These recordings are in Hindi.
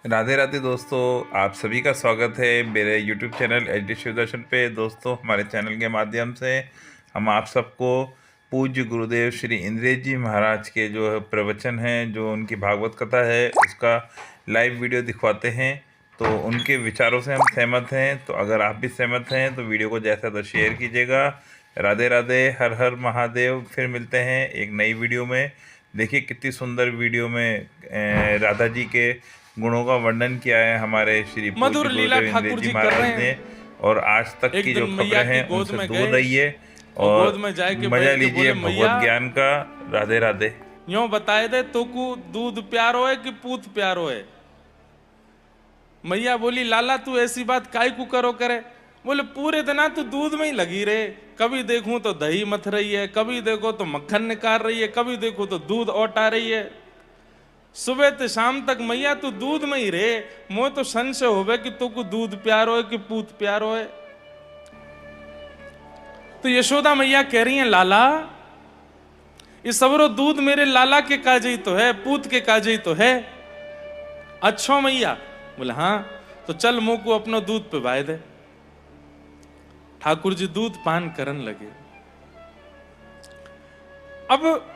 राधे राधे दोस्तों, आप सभी का स्वागत है मेरे YouTube चैनल HD शिवदर्शन पे। दोस्तों, हमारे चैनल के माध्यम से हम आप सबको पूज्य गुरुदेव श्री इंद्रेश जी महाराज के जो प्रवचन हैं, जो उनकी भागवत कथा है, उसका लाइव वीडियो दिखवाते हैं। तो उनके विचारों से हम सहमत हैं। तो अगर आप भी सहमत हैं तो वीडियो को जैसा तो शेयर कीजिएगा। राधे राधे, हर हर महादेव। फिर मिलते हैं एक नई वीडियो में। देखिए कितनी सुंदर वीडियो में राधा जी के गुणों का वर्णन किया है हमारे श्री पूज्य मधुर लीला गुरुदेव इंद्रेश ठाकुर जी जी कर महाराज रहे ने। हैं। और आज तक एक की जो दिन खबरें मैया की हैं गोद उनसे में दूर गए रहिए और और गोद में जाए के मजा बैठ के लीजिए बोले, भगवत मैया ज्ञान का। राधे राधे। यूं बताए दे तो को दूध प्यारो है कि पूत प्यारो है। मैया बोली, लाला तू ऐसी बात काय को करो करे। बोले, पूरे दिन तू दूध में ही लगी रहे। कभी देखूं तो दही मथ रही है, कभी देखो तो मक्खन निकाल रही है, कभी देखो तो दूध औटा रही है। सुबह से शाम तक मैया तू दूध में ही रहे। मोह तो संशय होवे कि तू को दूध प्यारो है कि पूत प्यारो है। तो यशोदा मैया कह रही हैं, लाला ये सबरो दूध मेरे लाला के काजे ही तो है, पूत के काजे ही तो है। अच्छो मैया। बोले हाँ, तो चल मुंह को अपना दूध पिवाए दे। ठाकुर जी दूध पान करन लगे। अब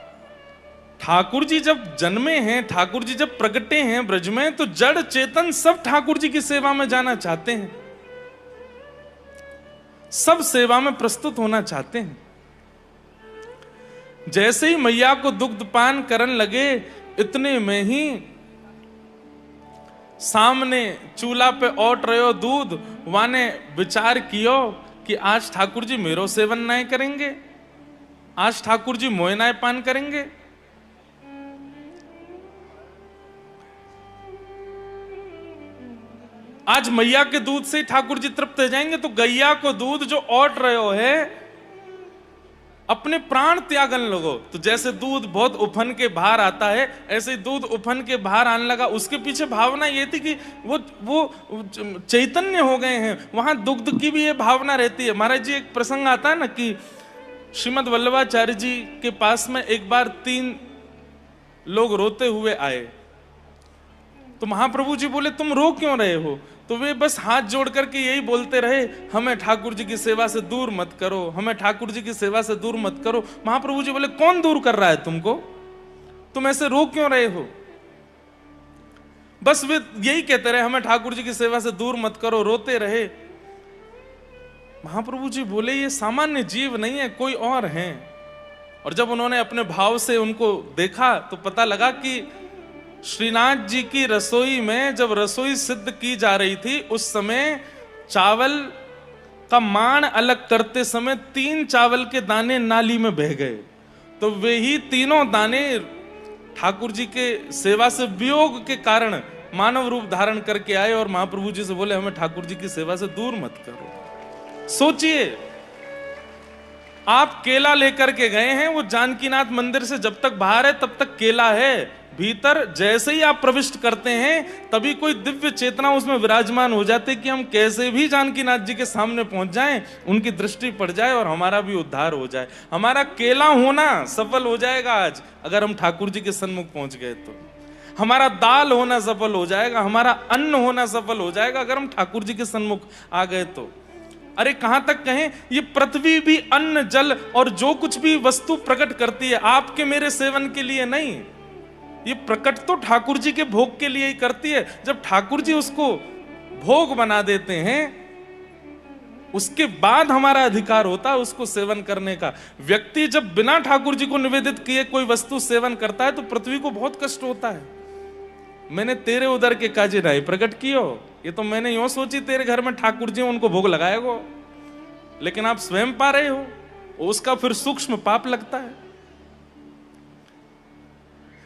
ठाकुर जी जब जन्मे हैं, ठाकुर जी जब प्रगटे हैं ब्रज में, तो जड़ चेतन सब ठाकुर जी की सेवा में जाना चाहते हैं, सब सेवा में प्रस्तुत होना चाहते हैं। जैसे ही मैया को दुग्ध पान करन लगे, इतने में ही सामने चूल्हा पे औट रहे दूध, वाने विचार कियो कि आज ठाकुर जी मेरो सेवन नहीं करेंगे, आज ठाकुर जी मोए नाय पान करेंगे। आज मैया के दूध से ठाकुर जी तृप्त हो जाएंगे। तो गैया को दूध जो औट रहे हो है, अपने प्राण त्यागन लगो। तो जैसे दूध बहुत उफन के बाहर आता है, ऐसे दूध उफन के बाहर आने लगा। उसके पीछे भावना ये थी कि वो चैतन्य हो गए हैं। वहां दुग्ध की भी ये भावना रहती है। महाराज जी, एक प्रसंग आता है ना कि श्रीमद वल्लभाचार्य जी के पास में एक बार 3 लोग रोते हुए आए। तो महाप्रभु जी बोले, तुम रो क्यों रहे हो? तो वे बस हाथ जोड़ करके यही बोलते रहे, हमें ठाकुर जी की सेवा से दूर मत करो, हमें ठाकुर जी की सेवा से दूर मत करो। महाप्रभु जी बोले, कौन दूर कर रहा है तुमको? तुम ऐसे रो क्यों रहे हो? बस वे यही कहते रहे, हमें ठाकुर जी की सेवा से दूर मत करो, रोते रहे। महाप्रभु जी बोले, ये सामान्य जीव नहीं है, कोई और हैं। और जब उन्होंने अपने भाव से उनको देखा तो पता लगा कि श्रीनाथ जी की रसोई में जब रसोई सिद्ध की जा रही थी, उस समय चावल का मान अलग करते समय 3 चावल के दाने नाली में बह गए। तो वे ही तीनों दाने ठाकुर जी के सेवा से वियोग के कारण मानव रूप धारण करके आए और महाप्रभु जी से बोले, हमें ठाकुर जी की सेवा से दूर मत करो। सोचिए, आप केला लेकर के गए हैं, वो जानकीनाथ मंदिर से जब तक बाहर है तब तक केला है, भीतर जैसे ही आप प्रविष्ट करते हैं तभी कोई दिव्य चेतना उसमें विराजमान हो जाती कि हम कैसे भी जानकीनाथ जी के सामने पहुंच जाएं, उनकी दृष्टि पड़ जाए और हमारा भी उद्धार हो जाए। हमारा केला होना सफल हो जाएगा आज अगर हम ठाकुर जी के सन्मुख पहुंच गए तो। हमारा दाल होना सफल हो जाएगा, हमारा अन्न होना सफल हो जाएगा अगर हम ठाकुर जी के सन्मुख आ गए तो। अरे कहां तक कहें, ये पृथ्वी भी अन्न जल और जो कुछ भी वस्तु प्रकट करती है, आपके मेरे सेवन के लिए नहीं, ये प्रकट तो ठाकुर जी के भोग के लिए ही करती है। जब ठाकुर जी उसको भोग बना देते हैं, उसके बाद हमारा अधिकार होता है उसको सेवन करने का। व्यक्ति जब बिना ठाकुर जी को निवेदित किए कोई वस्तु सेवन करता है तो पृथ्वी को बहुत कष्ट होता है। मैंने तेरे उदर के काजे नहीं प्रकट कियो, ये तो मैंने यूं सोची तेरे घर में ठाकुर जी उनको भोग लगाएगो, लेकिन आप स्वयं पा रहे हो, उसका फिर सूक्ष्म पाप लगता है।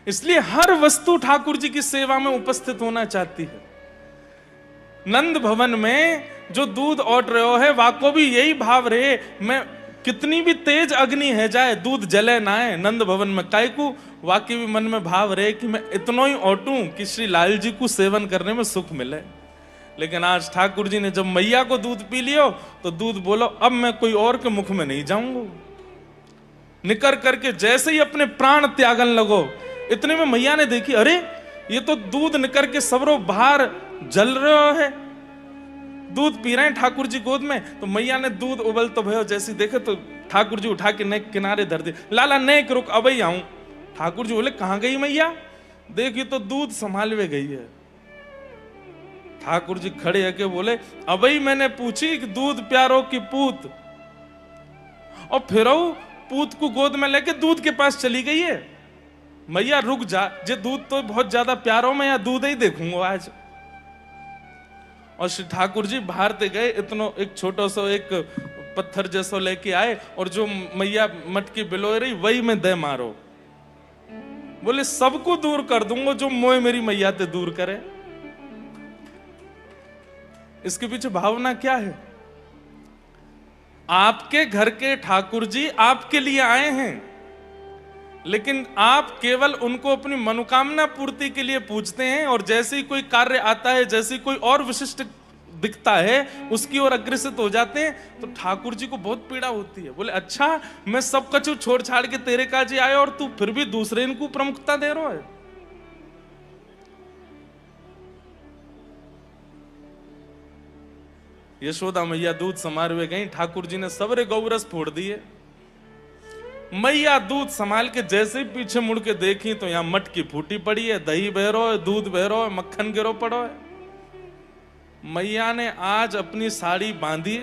इसलिए हर वस्तु ठाकुर जी की सेवा में उपस्थित होना चाहती है। नंद भवन में जो दूध औट रहे हो है, वाको भी यही भाव रहे, मैं कितनी भी तेज अग्नि है जाए, दूध जले ना है नंद भवन में। काय को वाकई भी मन में भाव रहे कि मैं इतना ही औटूं कि श्री लाल जी को सेवन करने में सुख मिले। लेकिन आज ठाकुर जी ने जब मैया को दूध पी लियो तो दूध बोलो, अब मैं कोई और के मुख में नहीं जाऊंगा। निकर करके जैसे ही अपने प्राण त्यागन लगो, इतने में मैया ने देखी, अरे ये तो दूध निकर के सबरो बाहर जल रहा है। दूध पी रहे हैं ठाकुर जी गोद में। तो मैया ने दूध उबल तो भयो जैसी देखे तो ठाकुर जी उठा के नेक किनारे धर दे। लाला नेक रुक अब ही आऊं। ठाकुर जी बोले कहां गई मैया? देखिए तो दूध संभालवे गई है। ठाकुर जी खड़े होके बोले अब ही मैंने पूछी कि दूध प्यारो की पूत, और फिर पूत को गोद में लेके दूध के पास चली गई है। मैया रुक जा, जे दूध तो बहुत ज्यादा प्यारो में, या दूध ही देखूंगा आज। और श्री ठाकुर जी बाहर ते गए, इतनो एक छोटा सा एक पत्थर जैसा लेके आए, और जो मैया मटकी बिलो रही वही में दे मारो। बोले सबको दूर कर दूंगा जो मोए मेरी मैया ते दूर करे। इसके पीछे भावना क्या है? आपके घर के ठाकुर जी आपके लिए आए हैं, लेकिन आप केवल उनको अपनी मनोकामना पूर्ति के लिए पूजते हैं, और जैसे ही कोई कार्य आता है, जैसे कोई और विशिष्ट दिखता है, उसकी ओर अग्रसित हो जाते हैं। तो ठाकुर जी को बहुत पीड़ा होती है। बोले अच्छा, मैं सब कछु छोड़ छाड़ के तेरे काजे आए और तू फिर भी दूसरे इनको प्रमुखता दे रहा है। यशोदा मैया दूध समारवे गई, ठाकुर जी ने सबरे गौरस फोड़ दिए। मैया दूध संभाल के जैसे ही पीछे मुड़ के देखी तो यहां मटकी फूटी पड़ी है, दही बह रहा है, दूध बह रहा है, मक्खन गिरो पड़ो है। मैया ने आज अपनी साड़ी बांधी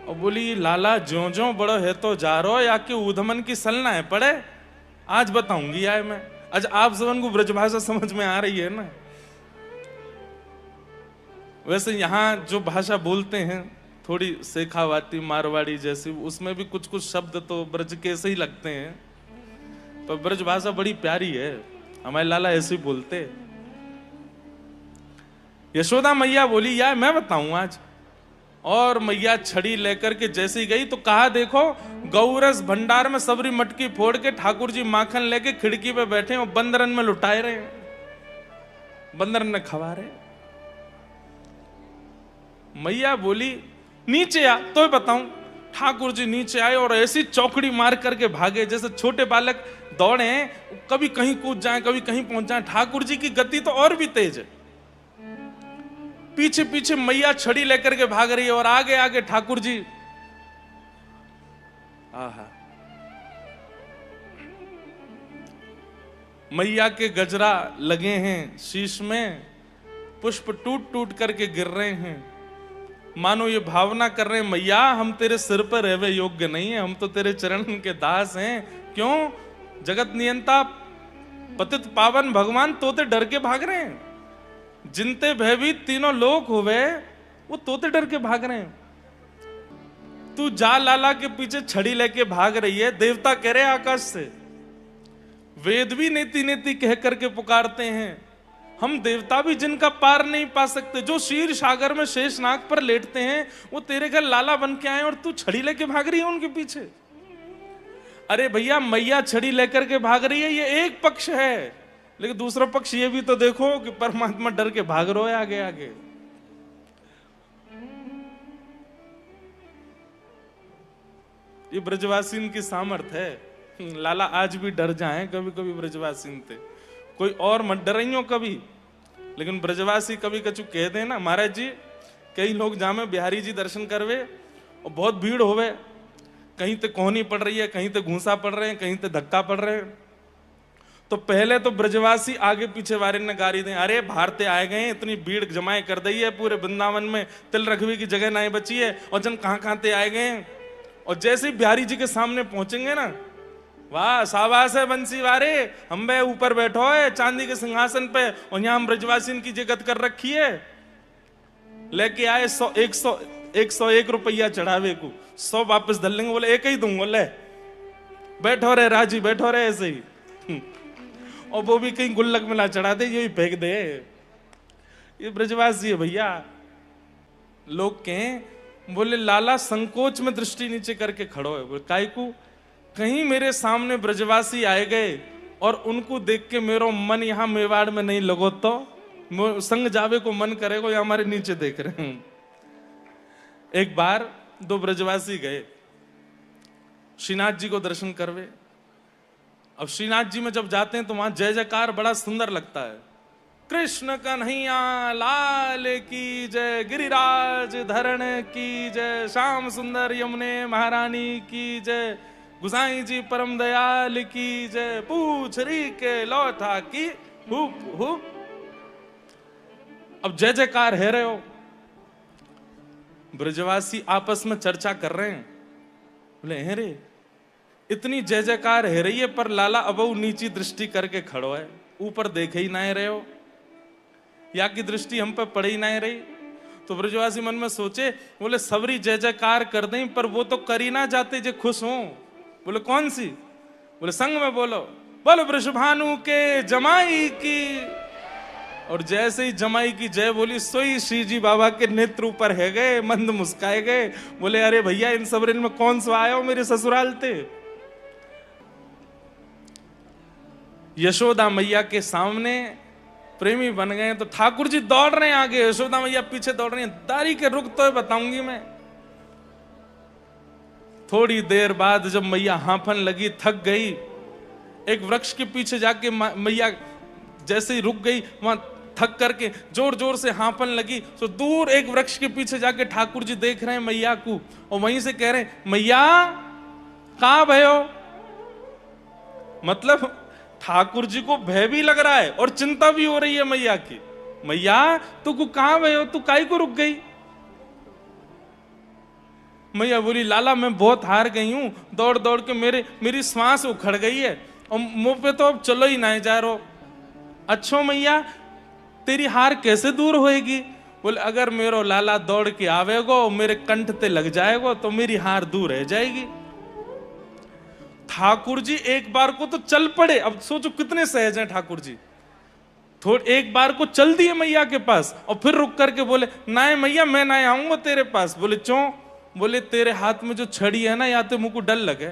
और बोली लाला ज्यो ज्यो बड़ो है तो जा रहो, या कि ऊधमन की सलना है पड़े, आज बताऊंगी आए मैं। आज आप सबन को ब्रजभाषा समझ में आ रही है ना? वैसे यहाँ जो भाषा बोलते हैं थोड़ी शेखावाती मारवाड़ी जैसी, उसमें भी कुछ कुछ शब्द तो ब्रज के ऐसे ही लगते हैं, पर ब्रज भाषा बड़ी प्यारी है। हमारे लाला ऐसे ही बोलते। यशोदा मैया बोली यार मैं बताऊं आज। और मैया छड़ी लेकर के जैसी गई तो कहा देखो गौरस भंडार में सबरी मटकी फोड़ के ठाकुर जी माखन लेके खिड़की पे बैठे और बंदरन में लुटाए रहे, बंदरन ने खवा रहे। मैया बोली नीचे आ तो बताऊं। ठाकुर जी नीचे आए और ऐसी चौकड़ी मार करके भागे जैसे छोटे बालक दौड़े, कभी कहीं कूद जाएं, कभी कहीं पहुंच जाएं। ठाकुर जी की गति तो और भी तेज है। पीछे पीछे मैया छड़ी लेकर के भाग रही है और आगे आगे ठाकुर जी। आहा, मैया के गजरा लगे हैं शीश में, पुष्प टूट टूट करके गिर रहे हैं, मानो ये भावना कर रहे हैं मैया हम तेरे सिर पर रहवे योग्य नहीं है, हम तो तेरे चरण के दास हैं। क्यों? जगत नियंता पतित पावन भगवान तोते डर के भाग रहे हैं। जिनते भयभीत तीनों लोक हुए वो तोते डर के भाग रहे हैं। तू जा लाला के पीछे छड़ी लेके भाग रही है। देवता कह रहे आकाश से, वेद भी नेति नेति कह करके पुकारते हैं। हम देवता भी जिनका पार नहीं पा सकते, जो क्षीर सागर में शेषनाग पर लेटते हैं, वो तेरे घर लाला बन के आए और तू छड़ी लेके भाग रही है उनके पीछे। अरे भैया मैया छड़ी लेकर के भाग रही है, ये एक पक्ष है, लेकिन दूसरा पक्ष ये भी तो देखो कि परमात्मा डर के भाग रहा है आगे आगे। ये ब्रजवासीन की सामर्थ है। लाला आज भी डर जाए कभी कभी ब्रजवासीन थे, कोई और मत डरियो कभी, लेकिन ब्रजवासी कभी कछु कह दे ना महाराज जी। कई लोग जामे बिहारी जी दर्शन करवे और बहुत भीड़ होवे, कहीं ते कोहनी पड़ रही है, कहीं ते घूसा पड़ रहे हैं, कहीं ते धक्का पड़ रहे हैं। तो पहले तो ब्रजवासी आगे पीछे वारे ने गारी दें, अरे भारते आए गए, इतनी भीड़ जमाए कर दी है पूरे वृंदावन में, तिल रखवी की जगह नहीं बची है, और जन कहां कहां ते आए गए। और जैसे ही बिहारी जी के सामने पहुंचेंगे ना, वाह शाबाश है बंसी वारे, हम बे ऊपर बैठो है चांदी के सिंहासन पे, और यहां हम ब्रजवासी की जगत कर रखी है। लेके आए 101 रुपया चढ़ावे को, 100 वापस धर लेंगे, बोले एक ही दूंगा, ले बैठो रे राजी, बैठो रे ऐसे ही। और वो भी कहीं गुल्लक में ना चढ़ा दे, यही फेंक दे। ये ब्रजवासी है भैया। लोग कहें, बोले लाला संकोच में दृष्टि नीचे करके खड़ो है। बोले काय को? कहीं मेरे सामने ब्रजवासी आए गए और उनको देख के मेरा मन यहाँ मेवाड़ में नहीं लगो तो संग जावे को मन करेगा, या हमारे नीचे देख रहे हैं। एक बार 2 ब्रजवासी गए श्रीनाथ जी को दर्शन करवे। अब श्रीनाथ जी में जब जाते हैं तो वहां जय जयकार बड़ा सुंदर लगता है। कृष्ण कन्हैया लाल की जय, गिरिराज धरण की जय, श्याम सुंदर यमुने महारानी की जय, गुसाई जी परम दयाल की जय, पूछ री के लौठा की हुप हुप। अब जय जयकार है रहे हो। ब्रजवासी आपस में चर्चा कर रहे हैं, बोले हैं रे इतनी जय जयकार है रही है, पर लाला अबऊ नीची दृष्टि करके खड़ो है, ऊपर देखे ही ना रहे हो, या की दृष्टि हम पर पड़ ही ना रही। तो ब्रजवासी मन में सोचे, बोले सबरी जय जयकार कर दें, पर वो तो कर ही ना जाते जो खुश हों। बोले कौन सी? बोले संग में बोलो, बोलो वृषभानु के जमाई की। और जैसे ही जमाई की जय बोली, सोई श्री जी बाबा के नेत्र ऊपर है गए, मंद मुस्काए गए। बोले अरे भैया इन सबरिन में कौन सा आया हो मेरे ससुराल थे। यशोदा मैया के सामने प्रेमी बन गए तो ठाकुर जी दौड़ रहे हैं आगे, यशोदा मैया पीछे दौड़ रही हैं। दारी के रुक तो बताऊंगी मैं। थोड़ी देर बाद जब मैया हांफन लगी, थक गई, एक वृक्ष के पीछे जाके मैया जैसे ही रुक गई, वहां थक करके जोर जोर से हांफन लगी। तो दूर एक वृक्ष के पीछे जाके ठाकुर जी देख रहे हैं मैया को, और वहीं से कह रहे हैं मैया कहां भयो। मतलब ठाकुर जी को भय भी लग रहा है और चिंता भी हो रही है मैया की। मैया तू को कहां भयो, तू काई को रुक गई। मैया बोली लाला मैं बहुत हार गई हूं, दौड़ दौड़ के मेरी सांस उखड़ गई है और मुंह पे तो अब चलो ही ना जा रो। अच्छो मैया तेरी हार कैसे दूर होएगी। बोले अगर मेरो लाला दौड़ के आवेगो, मेरे कंठ ते लग जाएगो तो मेरी हार दूर रह जाएगी। ठाकुर जी एक बार को तो चल पड़े। अब सोचो कितने सहज हैं ठाकुर जी। थोड़े एक बार को चल दिए मैया के पास और फिर रुक करके बोले ना मैया मैं ना आऊंगा तेरे पास। बोले क्यों। बोले तेरे हाथ में जो छड़ी है ना, या तो मुझको डर लगे,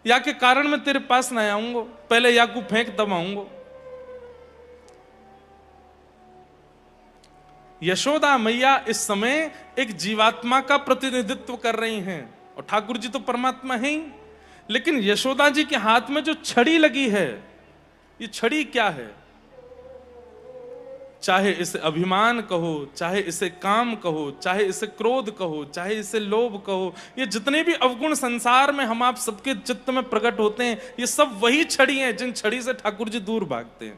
या के कारण मैं तेरे पास ना आऊंगा, पहले या को फेंक तब आऊंगा। यशोदा मैया इस समय एक जीवात्मा का प्रतिनिधित्व कर रही हैं और ठाकुर जी तो परमात्मा है ही। लेकिन यशोदा जी के हाथ में जो छड़ी लगी है, ये छड़ी क्या है। चाहे इसे अभिमान कहो, चाहे इसे काम कहो, चाहे इसे क्रोध कहो, चाहे इसे लोभ कहो, ये जितने भी अवगुण संसार में हम आप सबके चित्त में प्रकट होते हैं, ये सब वही छड़ी हैं जिन छड़ी से ठाकुर जी दूर भागते हैं।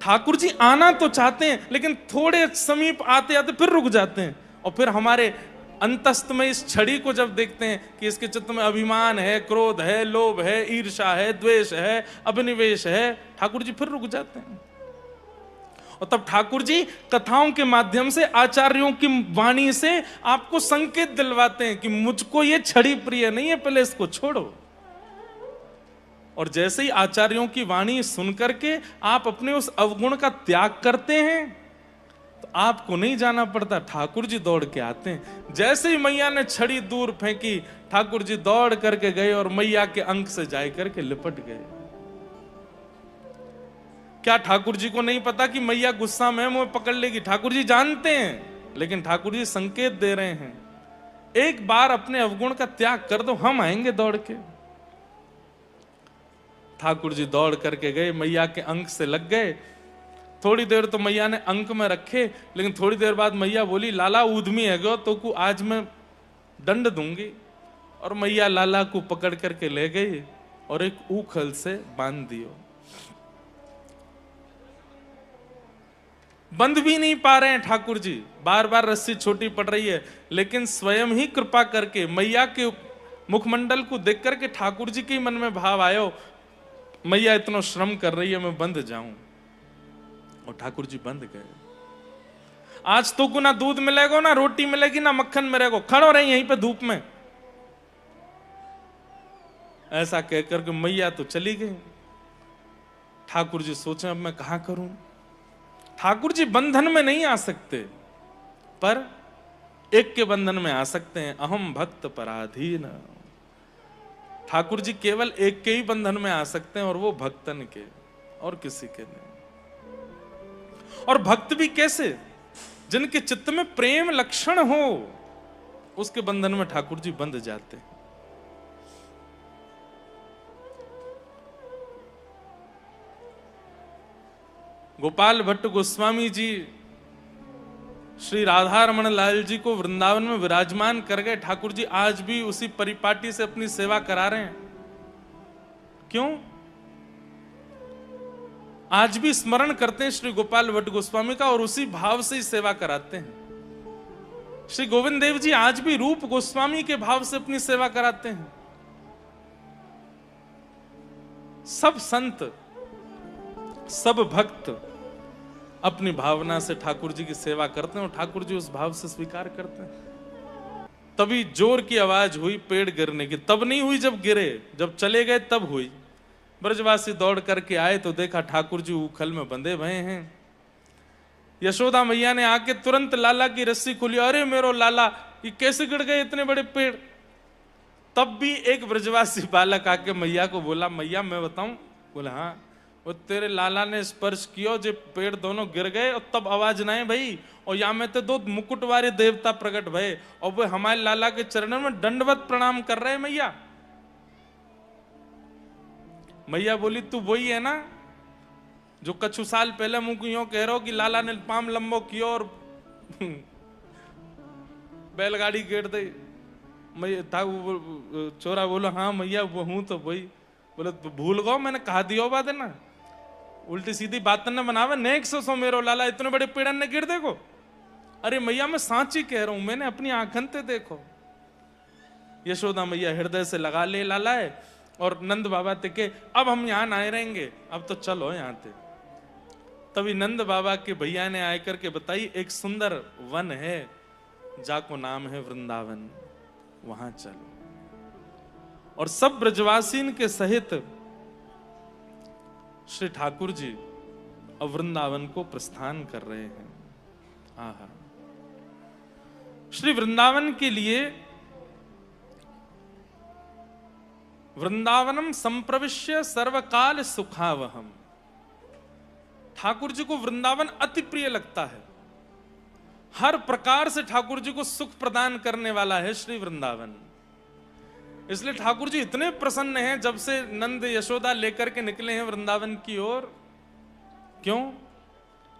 ठाकुर जी आना तो चाहते हैं, लेकिन थोड़े समीप आते आते फिर रुक जाते हैं, और फिर हमारे अंतस्थ में इस छड़ी को जब देखते हैं कि इसके चित्त में अभिमान है, क्रोध है, लोभ है, ईर्ष्या है, द्वेष है, अभिनिवेश है, ठाकुर जी फिर रुक जाते हैं। और तब ठाकुर जी कथाओं के माध्यम से, आचार्यों की वाणी से आपको संकेत दिलवाते हैं कि मुझको ये छड़ी प्रिय नहीं है, पहले इसको छोड़ो। और जैसे ही आचार्यों की वाणी सुनकर के आप अपने उस अवगुण का त्याग करते हैं, तो आपको नहीं जाना पड़ता, ठाकुर जी दौड़ के आते हैं। जैसे ही मैया ने छड़ी दूर फेंकी, ठाकुर जी दौड़ करके गए और मैया के अंक से जाए करके लिपट गए। क्या ठाकुर जी को नहीं पता कि मैया गुस्सा में मुझे पकड़ लेगी। ठाकुर जी जानते हैं, लेकिन ठाकुर जी संकेत दे रहे हैं, एक बार अपने अवगुण का त्याग कर दो, हम आएंगे दौड़ के। ठाकुर जी दौड़ करके गए, मैया के अंक से लग गए। थोड़ी देर तो मैया ने अंक में रखे, लेकिन थोड़ी देर बाद मैया बोली लाला ऊधमी है गो तो को आज मैं दंड दूंगी। और मैया लाला को पकड़ करके ले गई और एक ऊखल से बांध दियो। बंद भी नहीं पा रहे हैं ठाकुर जी, बार बार रस्सी छोटी पड़ रही है, लेकिन स्वयं ही कृपा करके मैया के मुखमंडल को देख करके ठाकुर जी के मन में भाव आयो, मैया इतना श्रम कर रही है, मैं बंद जाऊं। और ठाकुर जी बंद गए। आज तो को ना दूध मिलेगा, ना रोटी मिलेगी, ना मक्खन मिलेगा, खड़ो रही यहीं पे धूप में। ऐसा कहकर के मैया तो चली गई। ठाकुर जी सोचे अब मैं कहां करूं। ठाकुर जी बंधन में नहीं आ सकते, पर एक के बंधन में आ सकते हैं, अहम भक्त पराधीन। ठाकुर जी केवल एक के ही बंधन में आ सकते हैं, और वो भक्तन के, और किसी के नहीं। और भक्त भी कैसे, जिनके चित्त में प्रेम लक्षण हो, उसके बंधन में ठाकुर जी बंध जाते हैं। गोपाल भट्ट गोस्वामी जी श्री राधा रमण लाल जी को वृंदावन में विराजमान कर गए। ठाकुर जी आज भी उसी परिपाटी से अपनी सेवा करा रहे हैं। क्यों? आज भी स्मरण करते हैं श्री गोपाल भट्ट गोस्वामी का और उसी भाव से ही सेवा कराते हैं। श्री गोविंद देव जी आज भी रूप गोस्वामी के भाव से अपनी सेवा कराते हैं। सब संत, सब भक्त अपनी भावना से ठाकुर जी की सेवा करते हैं और ठाकुर जी उस भाव से स्वीकार करते हैं। तभी जोर की आवाज हुई पेड़ गिरने की। तब नहीं हुई जब गिरे, जब चले गए तब हुई। ब्रजवासी दौड़ करके आए तो देखा ठाकुर जी उखल में बंधे भये हैं। यशोदा मैया ने आके तुरंत लाला की रस्सी खोली। अरे मेरो लाला, ये कैसे गिर गए इतने बड़े पेड़? तब भी एक ब्रजवासी बालक आके मैया को बोला, मैया मैं बताऊं? बोला हाँ। वो तेरे लाला ने स्पर्श किया जो पेड़ दोनों गिर गए और तब आवाज ना है भाई। और यहाँ में तो दो मुकुट वाले देवता प्रकट भये और वो हमारे लाला के चरणों में दंडवत प्रणाम कर रहे हैं। मैया मैया बोली तू वही है ना जो कछु साल पहले मुंह को यूं कह रहा हो कि लाला ने पाम लंबो किया और बैलगाड़ी गेट दे। मैं था चोरा बोलो हाँ मैया वो हूं तो वही। बोले तो भूल गो मैंने कहा दियो बात है ना, उल्टी सीधी बात न बनावे। नेक सो मेरो लाला इतने बड़े पेड़न ने गिर देखो। अरे मैया मैं सांची कह रहा हूं, मैंने अपनी आंखन ते देखो। यशोदा मैया हृदय से लगा ले लाला है और नंद बाबा टिके अब हम यहाँ आए रहेंगे, अब तो चलो यहाँ थे। तभी नंद बाबा के भैया ने आकर के बताई एक सुंदर वन है जाको नाम है वृंदावन, वहां चलो। और सब ब्रजवासीन के सहित श्री ठाकुर जी अब वृंदावन को प्रस्थान कर रहे हैं। आहा, श्री वृंदावन के लिए वृंदावनम संप्रविश्य सर्वकाल सुखावहम। ठाकुर जी को वृंदावन अति प्रिय लगता है। हर प्रकार से ठाकुर जी को सुख प्रदान करने वाला है श्री वृंदावन। इसलिए ठाकुर जी इतने प्रसन्न हैं जब से नंद यशोदा लेकर के निकले हैं वृंदावन की ओर। क्यों?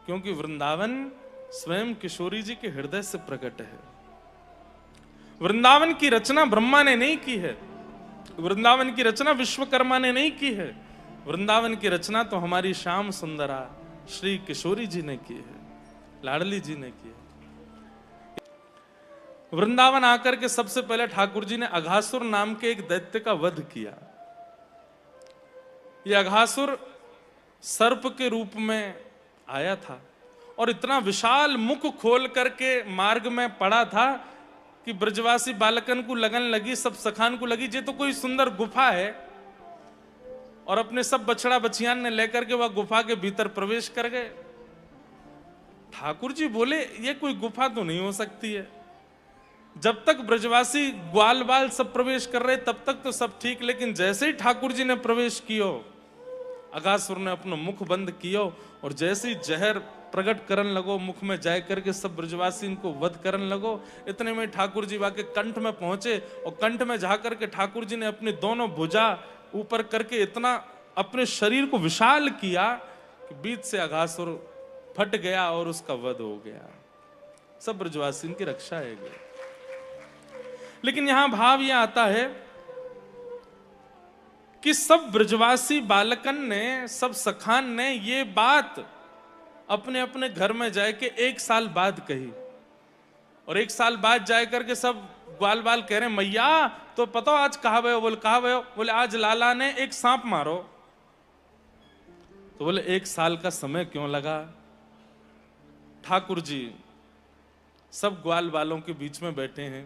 क्योंकि वृंदावन स्वयं किशोरी जी के हृदय से प्रकट है। वृंदावन की रचना ब्रह्मा ने नहीं की है, वृंदावन की रचना विश्वकर्मा ने नहीं की है। वृंदावन की रचना तो हमारी श्याम सुंदरा श्री किशोरी जी ने की है, लाडली जी ने की है। वृंदावन आकर के सबसे पहले ठाकुर जी ने अघासुर नाम के एक दैत्य का वध किया। यह अघासुर सर्प के रूप में आया था और इतना विशाल मुख खोल करके मार्ग में पड़ा था कि ब्रजवासी बालकन को लगन लगी, सब सखान को लगी ये तो कोई सुंदर गुफा है। और अपने सब बछड़ा बछियान ने लेकर के वह गुफा के भीतर प्रवेश कर गए। ठाकुर जी बोले ये कोई गुफा तो नहीं हो सकती है। जब तक ब्रजवासी ग्वाल बाल सब प्रवेश कर रहे तब तक तो सब ठीक, लेकिन जैसे ही ठाकुर जी ने प्रवेश कियो अघासुर ने अपना मुख बंद कियो और जैसे ही जहर प्रकट करन लगो मुख में जाए करके सब ब्रजवासी इनको वध करन लगो। इतने में ठाकुर जी वाके कंठ में पहुंचे और कंठ में जा करके ठाकुर जी ने अपनी दोनों भुजा ऊपर करके इतना अपने शरीर को विशाल किया कि बीच से अघासुर फट गया और उसका वध हो गया। सब ब्रजवासी की रक्षा है गई। लेकिन यहां भाव यह आता है कि सब ब्रजवासी बालकन ने, सब सखान ने ये बात अपने अपने घर में जाके 1 साल बाद कही। और 1 साल बाद जाए करके सब ग्वाल बाल कह रहे हैं मैया तो पता आज कहा भयो? बोले कहा भयो? बोले आज लाला ने एक सांप मारो। तो बोले 1 साल का समय क्यों लगा? ठाकुर जी सब ग्वाल बालों के बीच में बैठे हैं।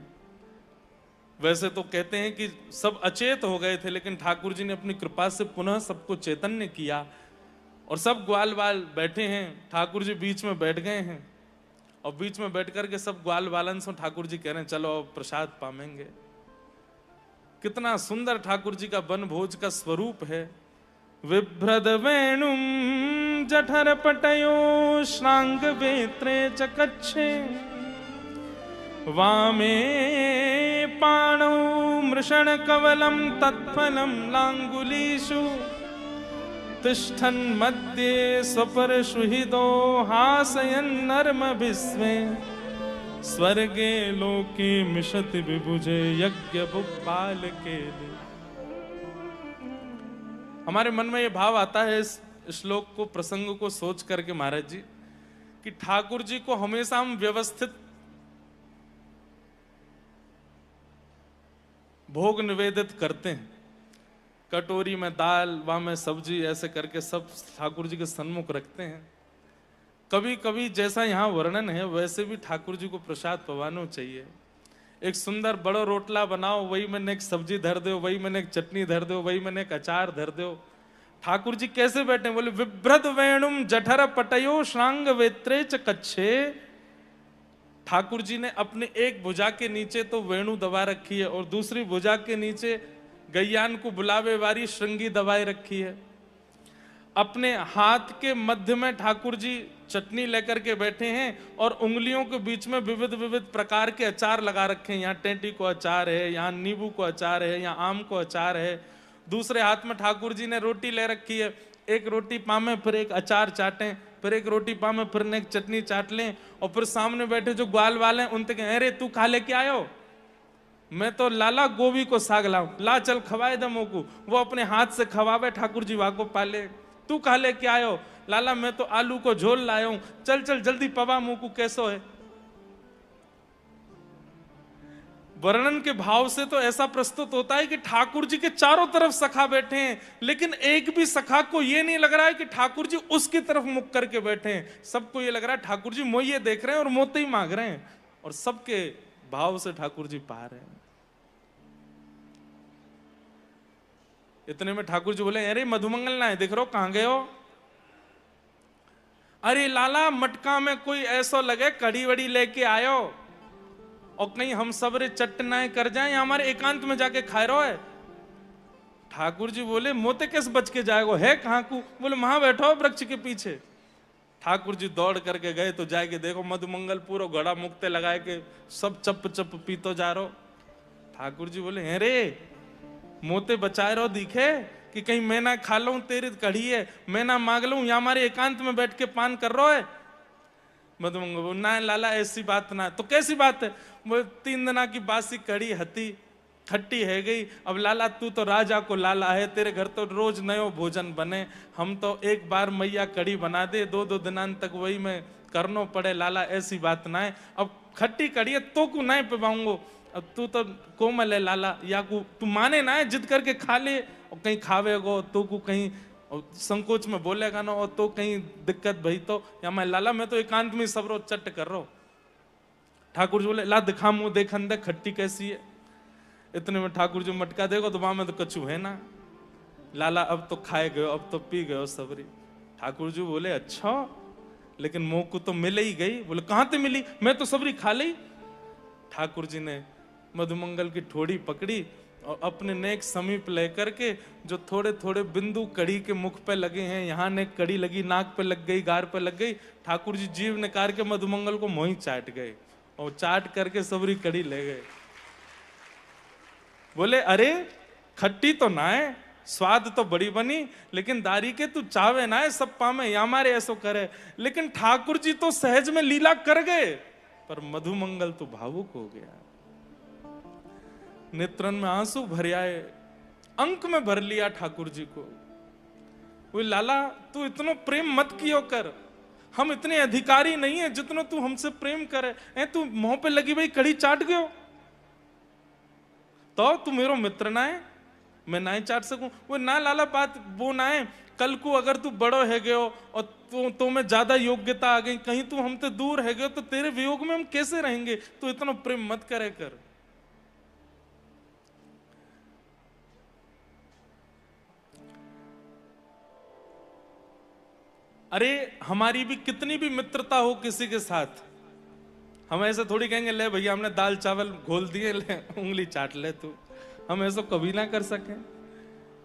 वैसे तो कहते हैं कि सब अचेत हो गए थे, लेकिन ठाकुर जी ने अपनी कृपा से पुनः सबको चैतन्य किया और सब ग्वाल बाल बैठे हैं। ठाकुर जी बीच में बैठ गए हैं और बीच में बैठ करके सब ग्वाल बालन से ठाकुर जी कह रहे हैं चलो प्रसाद पामेंगे। कितना सुंदर ठाकुर जी का वन भोज का स्वरूप है। विभ्रद वेणुम जठर पटयो श्रांग वेत्रे चकच्छे वामे पाणौ मृषण कवलम तत्फलम लांगुलीषु तिष्ठन् मध्ये स्वपर सुहृदो हासयन् नर्म विस्मे स्वर्गे लोके मिषति विभुजे यज्ञ बुप्पाल के लिए। हमारे मन में ये भाव आता है इस श्लोक को, प्रसंग को सोच करके महाराज जी, कि ठाकुर जी को हमेशा हम व्यवस्थित भोग निवेदित करते हैं, कटोरी में दाल, वहां में सब्जी, ऐसे करके सब ठाकुर जी के सन्मुख रखते हैं। कभी कभी जैसा यहाँ वर्णन है वैसे भी ठाकुर जी को प्रसाद पवाना चाहिए। एक सुंदर बड़ो रोटला बनाओ, वही मैंने एक सब्जी धर दो, वही मैंने एक चटनी धर दो, वही मैंने एक अचार धर दो। ठाकुर जी कैसे बैठे? बोले विभ्रद वेणुम जठर पटयो श्रांग वेत्रे च कच्छे। ठाकुर जी ने अपने एक भुजा के नीचे तो वेणु दबा रखी है और दूसरी भुजा के नीचे गैयान को बुलावे वाली श्रृंगी दबाए रखी है। अपने हाथ के मध्य में ठाकुर जी चटनी लेकर के बैठे हैं और उंगलियों के बीच में विविध विविध प्रकार के अचार लगा रखे हैं। यहाँ टेंटी को अचार है, यहाँ नींबू को अचार है, यहाँ आम को अचार है। दूसरे हाथ में ठाकुर जी ने रोटी ले रखी है, एक रोटी पामे फिर एक अचार चाटें, फिर एक रोटी पामे फिर एक चटनी चाट लें। और फिर सामने बैठे जो ग्वाल वाले हैं उनसे कहें, अरे तू खा लेके आयो? मैं तो लाला गोभी को साग लाऊं, ला चल खवाए दे मोकू। वो अपने हाथ से खवावे, ठाकुर जी वाको पाले। तू खा लेके आयो? लाला मैं तो आलू को झोल लाया हूं, चल चल जल्दी पवा मोकू कैसो है। वर्णन के भाव से तो ऐसा प्रस्तुत होता है कि ठाकुर जी के चारों तरफ सखा बैठे हैं, लेकिन एक भी सखा को ये नहीं लग रहा है कि ठाकुर जी उसकी तरफ मुख करके बैठे हैं। सबको ये लग रहा है ठाकुर जी मोये देख रहे हैं और मोते ही मांग रहे हैं, और सबके भाव से ठाकुर जी पा रहे हैं। इतने में ठाकुर जी बोले, अरे मधुमंगल ना है, देख रहे हो कहां गए हो? अरे लाला मटका में कोई ऐसा लगे कड़ी वड़ी लेके आयो और कहीं हम सबरे चट्टनाएं कर जाएं, हमारे एकांत में जाके खाए रहो है। ठाकुर जी बोले, मोते कैसे बच के जाएगो है कहां को? बोले वहां बैठो वृक्ष के पीछे। ठाकुर जी दौड़ करके गए तो जाके देखो मधुमंगल पूरा घड़ा मुक्ते लगाए के सब चप चप पीतो जा रहो। ठाकुर जी बोले, अरे मोते बचाए रहो दिखे कि कहीं मैं ना खा लूं, तेरी कड़ी है मैं ना मांग लूं, या हमारे एकांत में बैठ के पान कर रहा है। मधुमंगल बोले, ना लाला ऐसी बात ना। तो कैसी बात है? वो 3 दिना की बासी कड़ी हती खट्टी है गई। अब लाला तू तो राजा को लाला है, तेरे घर तो रोज नयो भोजन बने, हम तो एक बार मैया कड़ी बना दे, 2-2 दिनान तक वही में करनो पड़े। लाला ऐसी बात ना है, अब खट्टी कड़ी है तो को नहीं पिवाऊंगो, अब तू तो कोमल है लाला, या को तू माने ना है, जिद करके खा ले, और कहीं खावेगो तो को कहीं संकोच में बोलेगा ना, और तो कहीं दिक्कत भई तो, या मैं लाला मैं तो एकांत में सब रोज चट कर रहा हूं। ठाकुर जी बोले, ला दिखा मुंह देखन दे खट्टी कैसी है। इतने में ठाकुर जी मटका देखो तो वहां में तो कछु है ना। लाला अब तो खाए गए, अब तो पी गए सबरी। ठाकुर जी बोले, अच्छा लेकिन मुंह को तो मिले ही गई। बोले, कहां ते मिली? मैं तो सबरी खा ली। ठाकुर जी ने मधुमंगल की ठोड़ी पकड़ी और अपने नेक समीप लेकर के जो थोड़े थोड़े बिंदु कड़ी के मुख पे लगे हैं, यहाँ ने कड़ी लगी, नाक पे लग गई, गार पे लग गई, ठाकुर जी जीव निकाल के मधुमंगल को मोही चाट गए और चाट करके सबरी कड़ी ले गए। बोले, अरे खट्टी तो ना है, स्वाद तो बड़ी बनी, लेकिन दारी के तू चावे ना है सब पामे, या हमारे ऐसो करे। लेकिन ठाकुर जी तो सहज में लीला कर गए, पर मधुमंगल तो भावुक हो गया, नेत्रन में आंसू भर आए, अंक में भर लिया ठाकुर जी को। वो लाला तू इतना प्रेम मत कियो कर, हम इतने अधिकारी नहीं है जितना तू हमसे प्रेम करे। ए तू मुंह पे लगी भाई कड़ी चाट गयो तो तू मेरो मित्र ना है, मैं ना ही चाट सकूं? वो ना लाला बात वो ना है, कल को अगर तू बड़ो है गयो और तो में ज्यादा योग्यता आ गई, कहीं तू हमसे दूर है गयो तो तेरे वियोग में हम कैसे रहेंगे? तू इतना प्रेम मत करे कर। अरे हमारी भी कितनी भी मित्रता हो किसी के साथ, हम ऐसे थोड़ी कहेंगे ले भैया हमने दाल चावल घोल दिए, ले उंगली चाट ले तू। हम ऐसा कभी ना कर सके।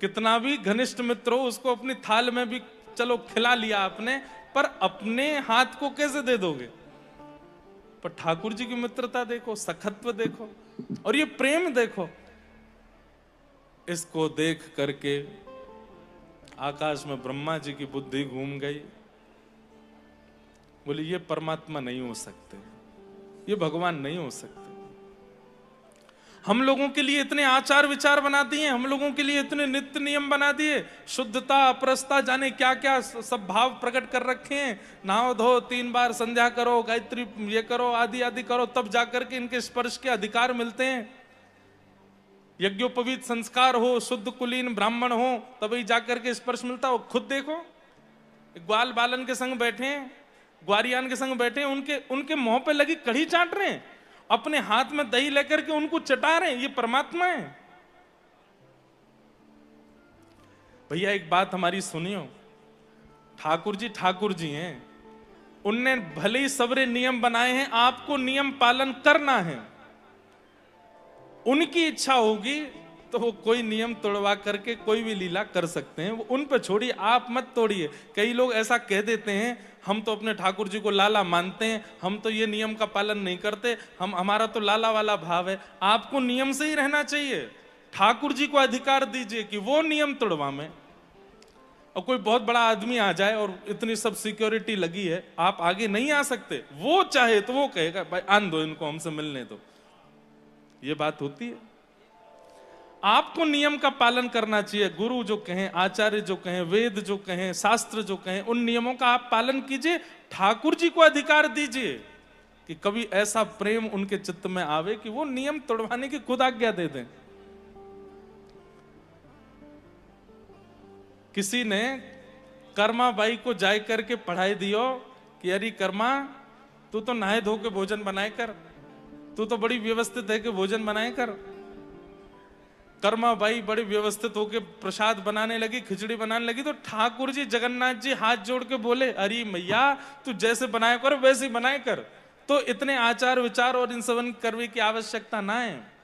कितना भी घनिष्ठ मित्र हो उसको अपनी थाल में भी चलो खिला लिया आपने, पर अपने हाथ को कैसे दे दोगे? पर ठाकुर जी की मित्रता देखो, सखत्व देखो और ये प्रेम देखो। इसको देख करके आकाश में ब्रह्मा जी की बुद्धि घूम गई, बोले ये परमात्मा नहीं हो सकते, ये भगवान नहीं हो सकते। हम लोगों के लिए इतने आचार विचार बना दिए, हम लोगों के लिए इतने नित्य नियम बना दिए, शुद्धता अपरसता जाने क्या क्या सब भाव प्रकट कर रखे हैं। नहाओ धो 3 बार संध्या करो, गायत्री ये करो, आदि आदि करो, तब जाकर के इनके स्पर्श के अधिकार मिलते हैं। यज्ञोपवीत संस्कार हो, शुद्ध कुलीन ब्राह्मण हो, तभी जाकर के स्पर्श मिलता हो। खुद देखो, ग्वाल बालन के संग बैठे हैं, ग्वारियान के संग बैठे हैं, उनके मुंह पे लगी कढ़ी चाट रहे हैं, अपने हाथ में दही लेकर के उनको चटा रहे हैं। ये परमात्मा है भैया। एक बात हमारी सुनियो, ठाकुर जी हैं, उनने भले ही सबरे नियम बनाए हैं, आपको नियम पालन करना है। उनकी इच्छा होगी तो वो कोई नियम तोड़वा करके कोई भी लीला कर सकते हैं, वो उन पे छोड़िए, आप मत तोड़िए। कई लोग ऐसा कह देते हैं, हम तो अपने ठाकुर जी को लाला मानते हैं, हम तो ये नियम का पालन नहीं करते, हमारा तो लाला वाला भाव है। आपको नियम से ही रहना चाहिए। ठाकुर जी को अधिकार दीजिए कि वो नियम तोड़वा में। और कोई बहुत बड़ा आदमी आ जाए और इतनी सब सिक्योरिटी लगी है, आप आगे नहीं आ सकते, वो चाहे तो वो कहेगा भाई आन दो इनको, हमसे मिलने दो। ये बात होती है। आपको नियम का पालन करना चाहिए। गुरु जो कहें, आचार्य जो कहें, वेद जो कहें, शास्त्र जो कहें, उन नियमों का आप पालन कीजिए। ठाकुर जी को अधिकार दीजिए कि कभी ऐसा प्रेम उनके चित्त में आवे कि वो नियम तोड़वाने की खुद आज्ञा दे दें। किसी ने कर्मा बाई को जाय करके पढ़ाई दियो कि अरे कर्मा, तू तो नहाए धो के भोजन बनाए कर, तू तो बड़ी व्यवस्थित है कि भोजन बनाए कर। कर्मा बाई बड़ी व्यवस्थित होके प्रसाद बनाने लगी, खिचड़ी बनाने लगी, तो ठाकुर जी जगन्नाथ जी हाथ जोड़ के बोले, अरे मैया तू जैसे बनाया कर वैसे ही बनाए कर, तो इतने आचार विचार और इन सब करने की आवश्यकता ना है।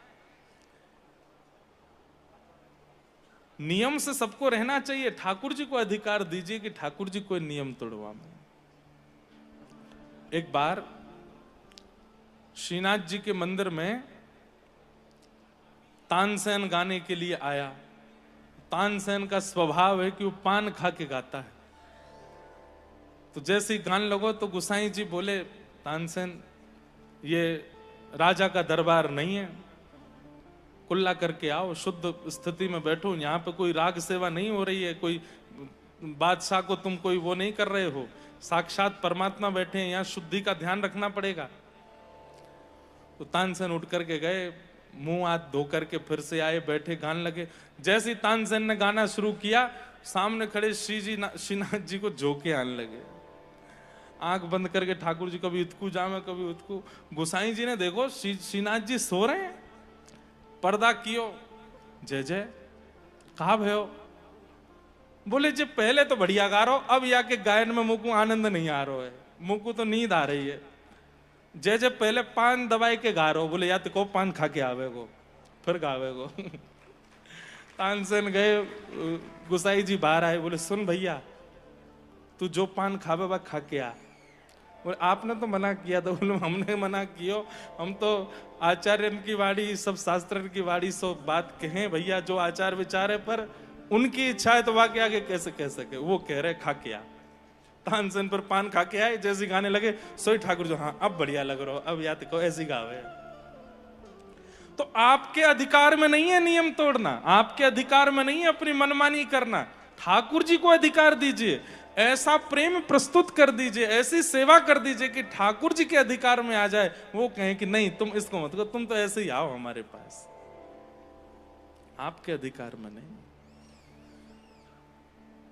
नियम से सबको रहना चाहिए। ठाकुर जी को अधिकार दीजिए कि ठाकुर जी कोई नियम तोड़वा में। एक बार श्रीनाथ जी के मंदिर में तानसेन गाने के लिए आया। तानसेन का स्वभाव है कि वो पान खा के गाता है। तो जैसे ही गान लगो तो गुसाई जी बोले, तानसेन ये राजा का दरबार नहीं है, कुल्ला करके आओ, शुद्ध स्थिति में बैठो, यहाँ पे कोई राग सेवा नहीं हो रही है, कोई बादशाह को तुम कोई वो नहीं कर रहे हो, साक्षात परमात्मा बैठे हैं, यहाँ शुद्धि का ध्यान रखना पड़ेगा। तो तानसेन उठ करके गए, मुंह हाथ धो करके फिर से आए, बैठे, गाने लगे। जैसे ही तानसेन ने गाना शुरू किया, सामने खड़े श्रीनाथ जी को झोंके आने लगे। आंख बंद करके ठाकुर जी कभी इतकू जामे कभी उतकू। गोसाई जी ने देखो श्रीनाथ जी सो रहे हैं, पर्दा कियो, जय जय कहा भयो। बोले जी पहले तो बढ़िया गा रहा हो, अब या के गायन में मुझको आनंद नहीं आ रहा है, मुझको तो नींद आ रही है। जय जय पहले पान दबाई के गा रहा हो, बोले या तो को पान खा के आवे को फिर गावे को। तानसेन गए, गुसाई जी बाहर आए, बोले सुन भैया तू जो पान खावे वह खा के आ। बोले आपने तो मना किया था। बोले हमने मना कियो, हम तो आचार्य की वाणी, सब शास्त्र की वाणी, सब बात कहें भैया, जो आचार विचार है, पर उनकी इच्छा है तो वह के आगे कैसे कह सके। वो कह रहे खा के आ। तानसेन पर पान खा के आए, जैसे गाने लगे सोई ठाकुर जो, हाँ अब बढ़िया लग रहा हो, अब या तो ऐसी गावे। तो आपके अधिकार में नहीं है नियम तोड़ना, आपके अधिकार में नहीं है अपनी मनमानी करना। ठाकुर जी को अधिकार दीजिए, ऐसा प्रेम प्रस्तुत कर दीजिए, ऐसी सेवा कर दीजिए कि ठाकुर जी के अधिकार में आ जाए। वो कहें कि नहीं तुम इसको मत करो, तुम तो ऐसे ही आओ हमारे पास। आपके अधिकार में नहीं।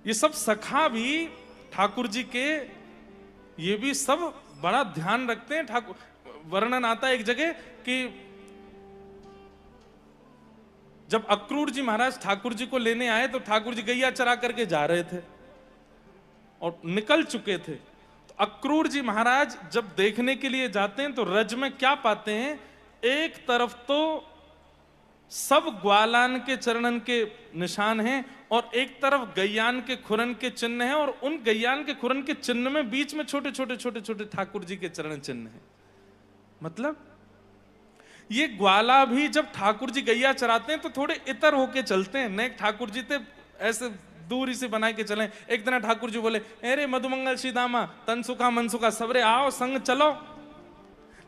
ये सब सखा भी ठाकुर जी के, ये भी सब बड़ा ध्यान रखते हैं। ठाकुर वर्णन आता है एक जगह कि जब अक्रूर जी महाराज ठाकुर जी को लेने आए तो ठाकुर जी गैया चरा करके जा रहे थे और निकल चुके थे। तो अक्रूर जी महाराज जब देखने के लिए जाते हैं तो रज में क्या पाते हैं, एक तरफ तो सब ग्वालान के चरणन के निशान हैं और एक तरफ गैयान के खुरन के चिन्ह हैं, और उन गैयान के खुरन के चिन्ह में बीच में छोटे छोटे छोटे छोटे ठाकुर जी के चरण चिन्ह हैं। मतलब ये ग्वाला भी जब ठाकुर जी गैया चराते हैं तो थोड़े इतर होके चलते हैं। नहीं ठाकुर जी थे ऐसे दूरी से बना के चलें। एक दिन ठाकुर जी बोले, अरे मधुमंगल सीदामा, तन सुखा मन सुखा, सबरे आओ संग चलो।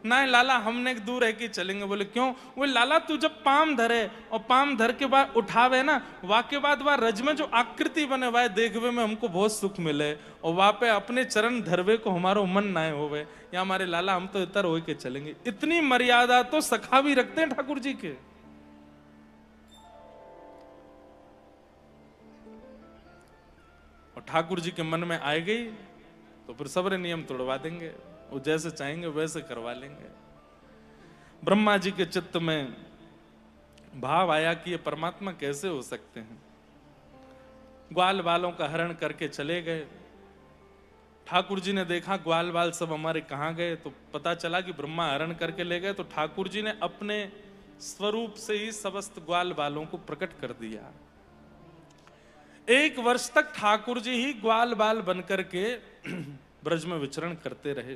ना लाला हमने दूर रह के चलेंगे। बोले क्यों? वो लाला तू जब पाम धरे और पाम धर के बाद उठावे ना, वाके बाद वह रज में जो आकृति बने हुआ देखवे में हमको बहुत सुख मिले, और वहां पे अपने चरण धरवे को हमारो मन ना होवे, या हमारे लाला हम तो इतर हो के चलेंगे। इतनी मर्यादा तो सखा भी रखते हैं ठाकुर जी के। और ठाकुर जी के मन में आए गई तो फिर सबरे नियम तोड़वा देंगे, वो जैसे चाहेंगे वैसे करवा लेंगे। ब्रह्मा जी के चित्त में भाव आया कि ये परमात्मा कैसे हो सकते हैं। ग्वाल बालों का हरण करके चले गए। ठाकुर जी ने देखा ग्वाल बाल सब हमारे कहाँ गए, तो पता चला कि ब्रह्मा हरण करके ले गए। तो ठाकुर जी ने अपने स्वरूप से ही समस्त ग्वाल बालों को प्रकट कर दिया। 1 वर्ष तक ठाकुर जी ही ग्वाल बाल बनकर के ब्रज में विचरण करते रहे।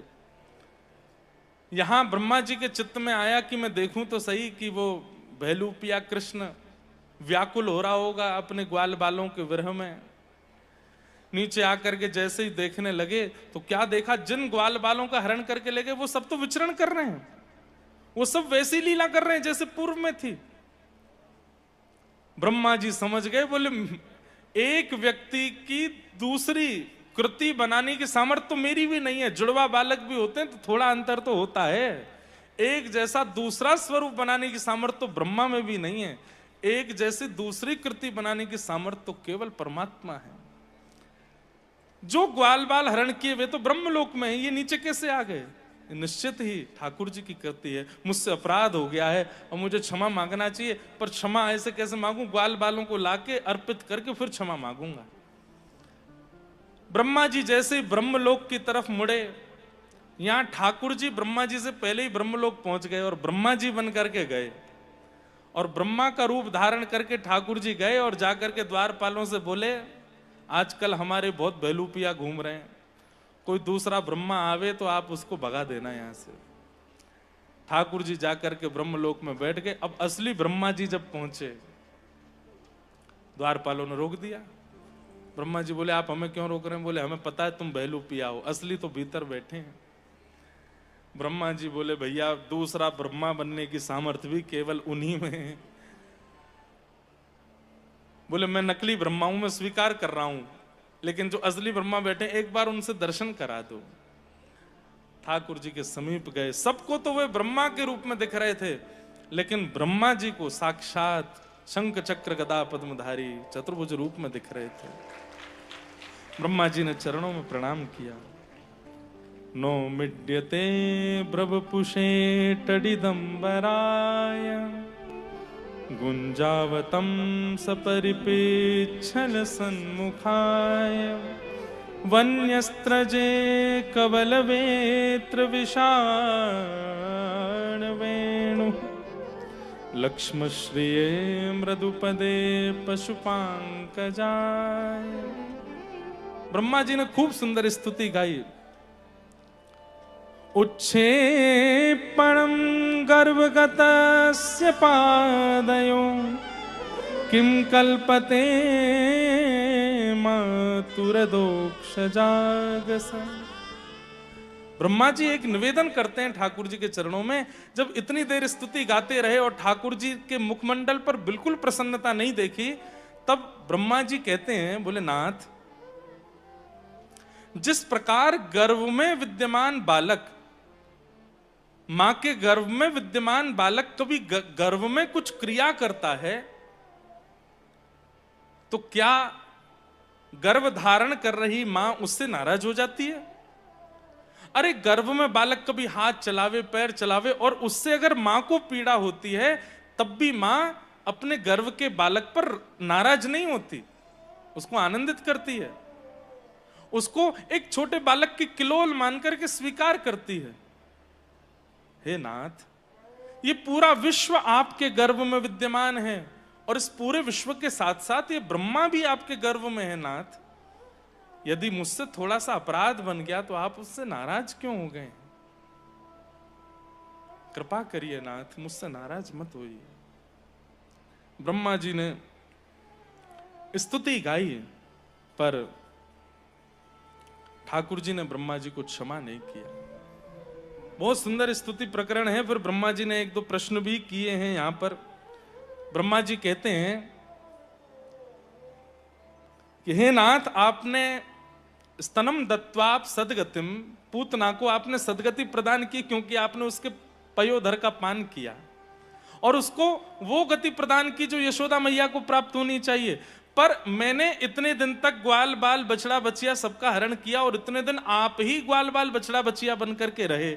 यहां ब्रह्मा जी के चित्त में आया कि मैं देखूं तो सही कि वो भैलूपिया कृष्ण व्याकुल हो रहा होगा अपने ग्वाल बालों के विरह में। नीचे आकर के जैसे ही देखने लगे तो क्या देखा, जिन ग्वाल बालों का हरण करके ले गए वो सब तो विचरण कर रहे हैं, वो सब वैसी लीला कर रहे हैं जैसे पूर्व में थी। ब्रह्मा जी समझ गए, बोले एक व्यक्ति की दूसरी कृति बनाने की सामर्थ्य तो मेरी भी नहीं है। जुड़वा बालक भी होते हैं तो थोड़ा अंतर तो होता है। एक जैसा दूसरा स्वरूप बनाने की सामर्थ्य तो ब्रह्मा में भी नहीं है। एक जैसी दूसरी कृति बनाने की सामर्थ्य तो केवल परमात्मा है। जो ग्वाल बाल हरण किए वे तो ब्रह्मलोक में है, ये नीचे कैसे आ गए? निश्चित ही ठाकुर जी की कृति है। मुझसे अपराध हो गया है और मुझे क्षमा मांगना चाहिए, पर क्षमा ऐसे कैसे मांगू? ग्वाल बालों को लाके अर्पित करके फिर क्षमा मांगूंगा। ब्रह्मा जी जैसे ही ब्रह्मलोक की तरफ मुड़े, यहां ठाकुर जी ब्रह्मा जी से पहले ही ब्रह्मलोक पहुंच गए और ब्रह्मा जी बन करके गए। और ब्रह्मा का रूप धारण करके ठाकुर जी गए और जाकर के द्वारपालों से बोले, आजकल हमारे बहुत बेलूपिया घूम रहे हैं, कोई दूसरा ब्रह्मा आवे तो आप उसको भगा देना यहां से। ठाकुर जी जाकर के ब्रह्मलोक में बैठ गए। अब असली ब्रह्मा जी जब पहुंचे, द्वारपालों ने रोक दिया। ब्रह्मा जी बोले, आप हमें क्यों रोक रहे हैं? बोले, हमें पता है तुम बेलूपिया हो, असली तो भीतर बैठे हैं। ब्रह्मा जी बोले, भैया दूसरा ब्रह्मा बनने की सामर्थ्य भी केवल उन्हीं में है। बोले, मैं नकली ब्रह्मा हूं, मैं स्वीकार कर रहा हूं, लेकिन जो असली ब्रह्मा बैठे एक बार उनसे दर्शन करा दो। ठाकुर जी के समीप गए। सबको तो वे ब्रह्मा के रूप में दिख रहे थे, लेकिन ब्रह्मा जी को साक्षात शंख चक्र गदा पद्मधारी चतुर्भुज रूप में दिख रहे थे। ब्रह्मा जी ने चरणों में प्रणाम किया। नो मिड्यते ब्रवपुषे टडिदंबराय गुंजावतम सपरिपेच्छल सन्मुखाय वन्यस्त्रजे कवलवेत्र विषाण वेणु लक्ष्मश्रिये मृदुपदे पशुपांकजाय। ब्रह्मा जी ने खूब सुंदर स्तुति गाई। उच्छेपणं गर्भगतस्य पादयो किं कल्पते मातुरदोक्षजागस। ब्रह्मा जी एक निवेदन करते हैं ठाकुर जी के चरणों में। जब इतनी देर स्तुति गाते रहे और ठाकुर जी के मुखमंडल पर बिल्कुल प्रसन्नता नहीं देखी, तब ब्रह्मा जी कहते हैं, बोले नाथ, जिस प्रकार गर्भ में विद्यमान बालक, मां के गर्भ में विद्यमान बालक कभी गर्भ में कुछ क्रिया करता है, तो क्या गर्भ धारण कर रही मां उससे नाराज हो जाती है? अरे गर्भ में बालक कभी हाथ चलावे, पैर चलावे, और उससे अगर मां को पीड़ा होती है, तब भी मां अपने गर्भ के बालक पर नाराज नहीं होती, उसको आनंदित करती है, उसको एक छोटे बालक की किलोल मानकर के स्वीकार करती है। हे नाथ, ये पूरा विश्व आपके गर्भ में विद्यमान है, और इस पूरे विश्व के साथ साथ ये ब्रह्मा भी आपके गर्भ में है। नाथ, यदि मुझसे थोड़ा सा अपराध बन गया तो आप उससे नाराज क्यों हो गए? कृपा करिए नाथ, मुझसे नाराज मत होइए। ब्रह्मा जी ने स्तुति गाई। पर ठाकुर जी ने ब्रह्मा जी को क्षमा नहीं किया। बहुत सुंदर स्तुति प्रकरण है। फिर ब्रह्मा जी ने एक दो प्रश्न भी किए हैं। यहां पर ब्रह्मा जी कहते हैं कि हे नाथ, आपने स्तनम दत्वाप सदगतिम, पूतना को आपने सदगति प्रदान की क्योंकि आपने उसके पयोधर का पान किया और उसको वो गति प्रदान की जो यशोदा मैया को प्राप्त होनी चाहिए। पर मैंने इतने दिन तक ग्वाल बाल बछड़ा बचिया सबका हरण किया और इतने दिन आप ही ग्वाल बाल बछड़ा बचिया बन करके रहे।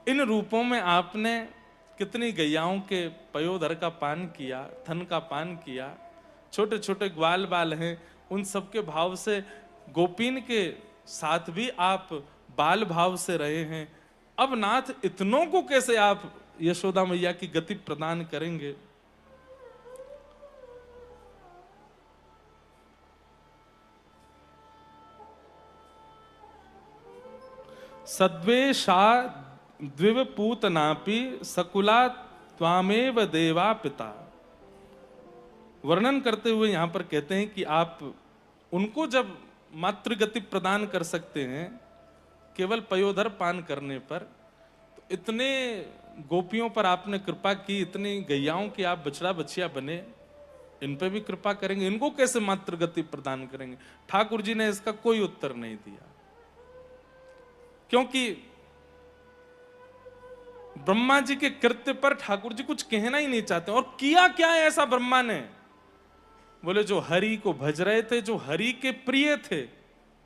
इन रूपों में आपने कितनी गैयाओं के पयोधर का पान किया, थन का पान किया। छोटे छोटे ग्वाल बाल हैं, उन सबके भाव से गोपीन के साथ भी आप बाल भाव से रहे हैं। अब नाथ, इतनों को कैसे आप यशोदा मैया की गति प्रदान करेंगे? सद्वेषा द्विवपूतनापि सकुला त्वामेव देवा पिता। वर्णन करते हुए यहां पर कहते हैं कि आप उनको जब मातृगति प्रदान कर सकते हैं केवल पयोधर पान करने पर, तो इतने गोपियों पर आपने कृपा की, इतनी गैयाओं की आप बछड़ा बछिया बने, इन पे भी कृपा करेंगे, इनको कैसे मातृगति प्रदान करेंगे? ठाकुर जी ने इसका कोई उत्तर नहीं दिया, क्योंकि ब्रह्मा जी के कृत्य पर ठाकुर जी कुछ कहना ही नहीं चाहते। और किया क्या है ऐसा ब्रह्मा ने? बोले जो हरि को भज रहे थे, जो हरि के प्रिय थे,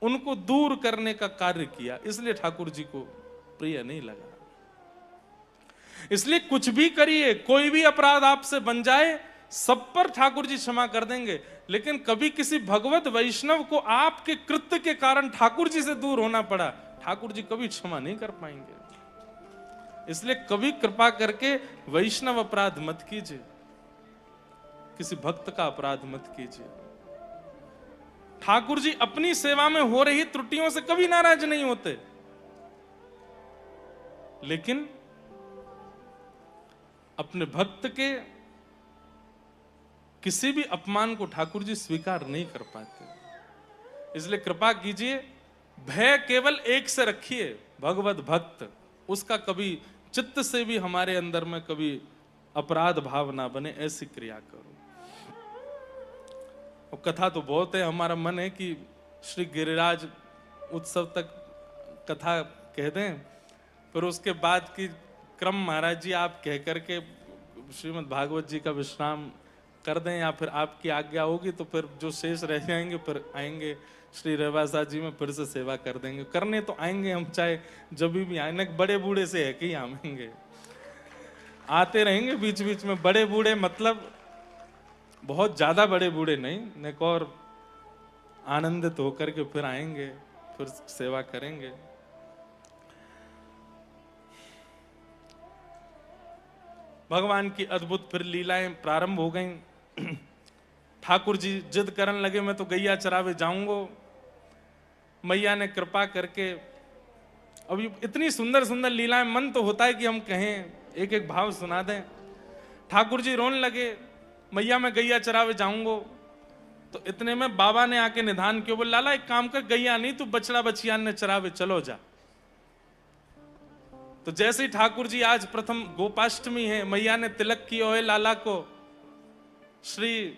उनको दूर करने का कार्य किया, इसलिए ठाकुर जी को प्रिय नहीं लगा। इसलिए कुछ भी करिए, कोई भी अपराध आपसे बन जाए, सब पर ठाकुर जी क्षमा कर देंगे। लेकिन कभी किसी भगवत वैष्णव को आपके कृत्य के कारण ठाकुर जी से दूर होना पड़ा, ठाकुर जी कभी क्षमा नहीं कर पाएंगे। इसलिए कभी कृपा करके वैष्णव अपराध मत कीजिए, किसी भक्त का अपराध मत कीजिए। ठाकुर जी अपनी सेवा में हो रही त्रुटियों से कभी नाराज नहीं होते, लेकिन अपने भक्त के किसी भी अपमान को ठाकुर जी स्वीकार नहीं कर पाते। इसलिए कृपा कीजिए, भय केवल एक से रखिए, भगवत भक्त, उसका कभी चित्त से भी हमारे अंदर में कभी अपराध भाव ना बने, ऐसी क्रिया करो। और कथा तो बहुत है, हमारा मन है कि श्री गिरिराज उत्सव तक कथा कह दें, फिर उसके बाद की क्रम महाराज जी आप कह करके श्रीमद् भागवत जी का विश्राम कर दें, या फिर आपकी आज्ञा होगी तो फिर जो शेष रह जाएंगे फिर आएंगे श्री रेवासा जी में, फिर से सेवा कर देंगे। करने तो आएंगे हम, चाहे जब भी आए, न बड़े बूढ़े से है कि आएंगे, आते रहेंगे बीच बीच में। बड़े बूढ़े मतलब बहुत ज्यादा बड़े बूढ़े नहीं, एक और आनंदित होकर के फिर आएंगे, फिर सेवा करेंगे। भगवान की अद्भुत फिर लीलाएं प्रारंभ हो गईं। ठाकुर जी जिद करने लगे, मैं तो गैया चरावे जाऊंगा। मैया ने कृपा करके, अभी इतनी सुंदर सुंदर लीलाएं, मन तो होता है कि हम कहें, एक एक भाव सुना दें। ठाकुर जी रोने लगे, मैया मैं गैया चरावे जाऊंगा। तो इतने में बाबा ने आके निधान किया, बोले लाला एक काम कर, गैया नहीं तू बछड़ा बछियान ने चरावे चलो जा। तो जैसे ही ठाकुर जी, आज प्रथम गोपाष्टमी है, मैया ने तिलक किया है लाला को, श्री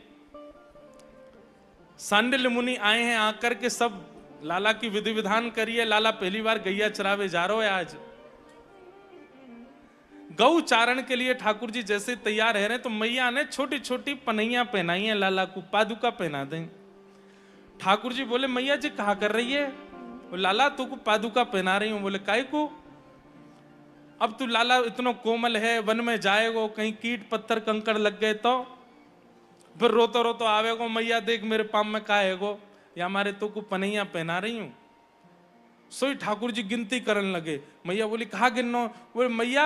सांडिल्य मुनि आए हैं, आकर के सब लाला की विधि विधान करिए। लाला पहली बार गैया चरावे जा रहे हो आज। गौ चारण के लिए ठाकुर जी जैसे तैयार रह रहे हैं, तो मैया ने छोटी छोटी पनैया पहनाई है लाला को, पादुका पहना दें। ठाकुर जी बोले मैया जी कहा कर रही है? लाला तू को पादुका पहना रही हूं। बोले काय को? अब तू लाला इतना कोमल है, वन में जाएगो, कहीं कीट पत्थर कंकड़ लग गए तो फिर रोतो रोतो आवेगो, मैया देख मेरे पाम में का हैगो, या हमारे तो को पनैया पहना रही हूं। सोई ठाकुर जी गिनती करने लगे। मैया बोली कहा गिनो? बोले मैया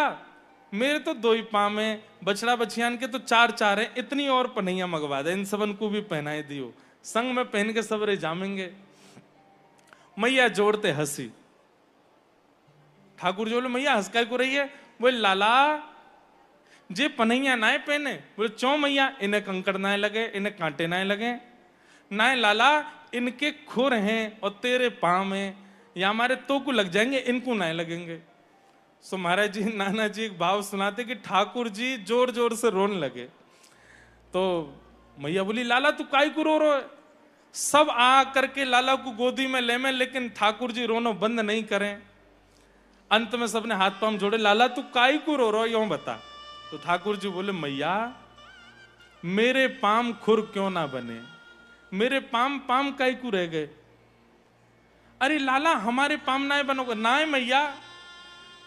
मेरे तो दो ही पाम है, बछड़ा बछियान के तो चार चार है, इतनी और पनैया मंगवा दे, इन सबन को भी पहनाए दियो, संग में पहन के सबरे जामेंगे। मैया जोड़ते हंसी। ठाकुर जी बोले मैया हंस काय को रही है? बोले लाला जे पनैया नाए पहने। बोले चौ मैया, इन्हें कंकड़ नाए लगे, इन्हें कांटे नाए लगे। ना लाला इनके खुर हैं और तेरे पाँव हैं, या हमारे तो को लग जाएंगे, इनको ना लगेंगे। सो महाराज जी नाना जी एक भाव सुनाते कि ठाकुर जी जोर जोर से रोने लगे। तो मैया बोली लाला तू काई को रो रहा है? सब आ करके लाला को गोदी में ले में, लेकिन ठाकुर जी रोनो बंद नहीं करें। अंत में सबने हाथ पांव जोड़े, लाला तू काई को रो रहा है यूं बता। तो ठाकुर जी बोले मैया मेरे पाम खुर क्यों ना बने, मेरे पाम पाम काई को रह गए। अरे लाला हमारे पाम ना बनोगे, ना मैया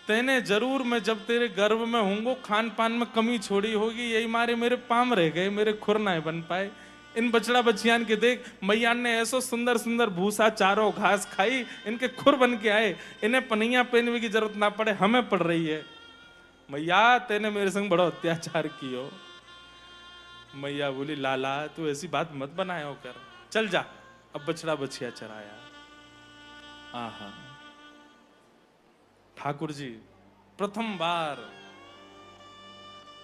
तेने जरूर, मैं जब तेरे गर्भ में होंगो खान पान में कमी छोड़ी होगी, यही मारे मेरे पाम रह गए, मेरे खुर ना बन पाए। इन बछड़ा बछियान के देख मैया ने ऐसो सुंदर सुंदर भूसा चारो घास खाई, इनके खुर बन के आए, इन्हें पनिया पहनने की जरूरत ना पड़े, हमें पड़ रही है। मैया तेने मेरे संग बड़ा अत्याचार कियो। मैया बोली लाला तू ऐसी बात मत बनाया कर, चल जा अब बछड़ा बछिया चराया। आहा ठाकुर जी प्रथम बार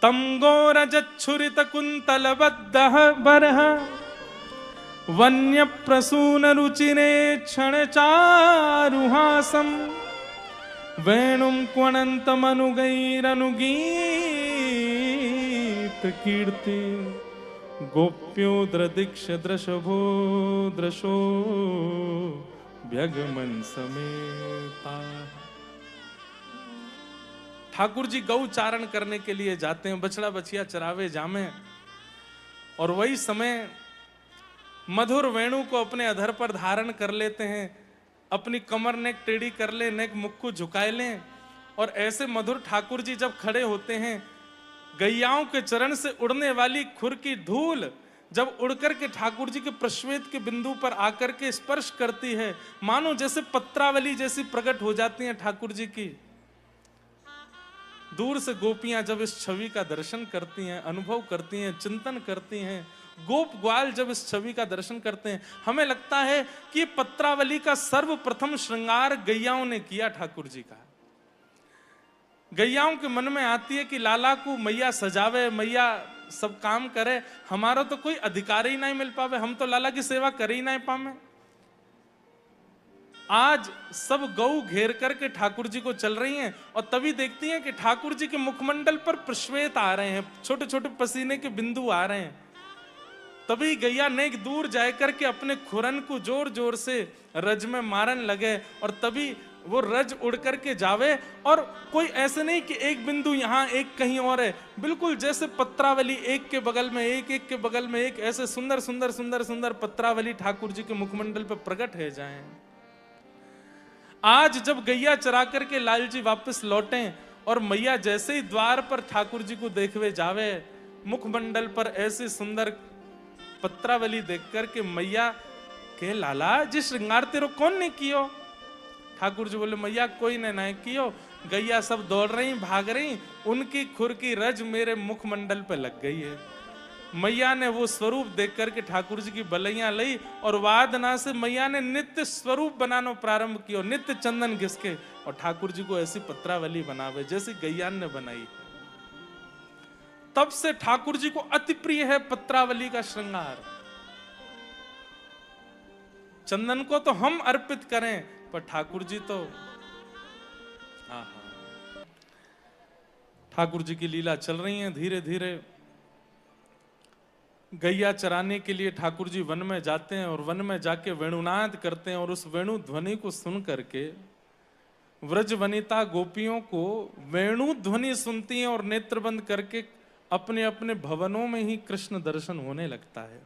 तम गोरजच्छुरित कुंतल बद्दह बरह वन्य प्रसून रुचिरे क्षण चारुहासम वेणुम क्वणंत मनुगैरनुगीत कीर्ति गोप्यो द्रदीक्ष दृशभो दृशो भ्यगमन समेता। ठाकुर जी गौ चारण करने के लिए जाते हैं, बछड़ा बछिया चरावे जामे, और वही समय मधुर वेणु को अपने अधर पर धारण कर लेते हैं, अपनी कमर नेक टेढ़ी कर ले, नेक मुख को झुकाए लें, और ऐसे मधुर ठाकुर जी जब खड़े होते हैं, गैयाओं के चरण से उड़ने वाली खुर की धूल जब उड़कर के ठाकुर जी के प्रश्वेत के बिंदु पर आकर के स्पर्श करती है, मानो जैसे पत्रावली जैसी प्रकट हो जाती हैं ठाकुर जी की। दूर से गोपियां जब इस छवि का दर्शन करती हैं, अनुभव करती हैं, चिंतन करती हैं, गोप ग्वाल जब इस छवि का दर्शन करते हैं, हमें लगता है कि पत्रावली का सर्वप्रथम श्रृंगार गैयाओं ने किया ठाकुर जी का। गैयाओं के मन में आती है कि लाला को मैया सजावे, मैया सब काम करे, हमारा तो कोई अधिकार ही नहीं मिल पावे, हम तो लाला की सेवा कर ही नहीं पावे। आज सब गौ घेर करके ठाकुर जी को चल रही हैं, और तभी देखती हैं कि ठाकुर जी के मुखमंडल पर प्रश्वेत आ रहे हैं, छोटे छोटे पसीने के बिंदु आ रहे हैं। तभी गैया नेक दूर जाए करके अपने खुरन को जोर जोर से रज में मारन लगे, और तभी वो रज उड़ करके जावे, और कोई ऐसे नहीं कि एक बिंदु यहाँ एक कहीं और है, बिल्कुल जैसे पत्रावली एक के बगल में एक, एक के बगल में एक, ऐसे सुंदर सुंदर सुंदर सुंदर पत्रावली ठाकुर जी के मुखमंडल पर प्रकट है जाएं। आज जब गैया चरा करके लाल जी वापस लौटे, और मैया जैसे ही द्वार पर ठाकुर जी को देखवे जावे, मुखमंडल पर ऐसी सुंदर पत्रावली देख करके मैया के लाला जी श्रृंगार तेरो कौन ने कियो? ठाकुर जी बोले मैया कोई ने नहीं कियो, गैया सब दौड़ रही भाग रही, उनकी खुर की रज मेरे मुखमंडल पे लग गई है। मैया ने वो स्वरूप देख करके ठाकुर जी की बलैया ली, और वादना से मैया ने नित्य स्वरूप बनाना प्रारंभ किया, नित्य चंदन घिसके, और ठाकुर जी को ऐसी पत्रावली बनावे जैसी गैयान ने बनाई। तब से ठाकुर जी को अति प्रिय है पत्रावली का श्रृंगार। चंदन को तो हम अर्पित करें, पर ठाकुर जी तो ठाकुर जी की लीला चल रही है। धीरे धीरे गैया चराने के लिए ठाकुर जी वन में जाते हैं, और वन में जाके वेणुनाद करते हैं, और उस वेणु ध्वनि को सुन करके व्रज वनिता गोपियों को वेणु ध्वनि सुनती हैं, और नेत्र बंद करके अपने अपने भवनों में ही कृष्ण दर्शन होने लगता है।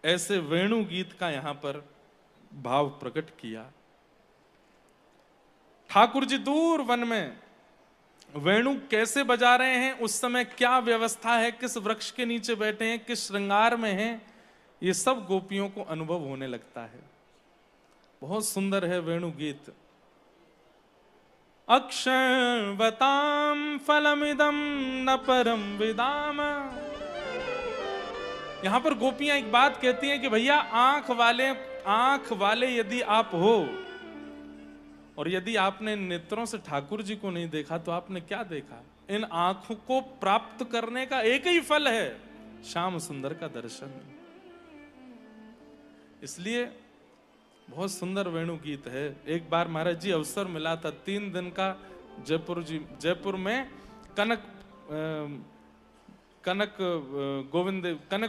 ऐसे वेणु गीत का यहां पर भाव प्रकट किया। ठाकुर जी दूर वन में वेणु कैसे बजा रहे हैं, उस समय क्या व्यवस्था है, किस वृक्ष के नीचे बैठे हैं, किस श्रृंगार में हैं, ये सब गोपियों को अनुभव होने लगता है। बहुत सुंदर है वेणु गीत। अक्षरवताम फलमिदम न परम विदाम। यहां पर गोपियां एक बात कहती हैं कि भैया आंख वाले यदि आप हो, और यदि आपने नेत्रों से ठाकुर जी को नहीं देखा तो आपने क्या देखा? इन आंखों को प्राप्त करने का एक ही फल है, श्याम सुंदर का दर्शन। इसलिए बहुत सुंदर वेणु गीत है। एक बार महाराज जी अवसर मिला था 3 दिन का जयपुर में कनक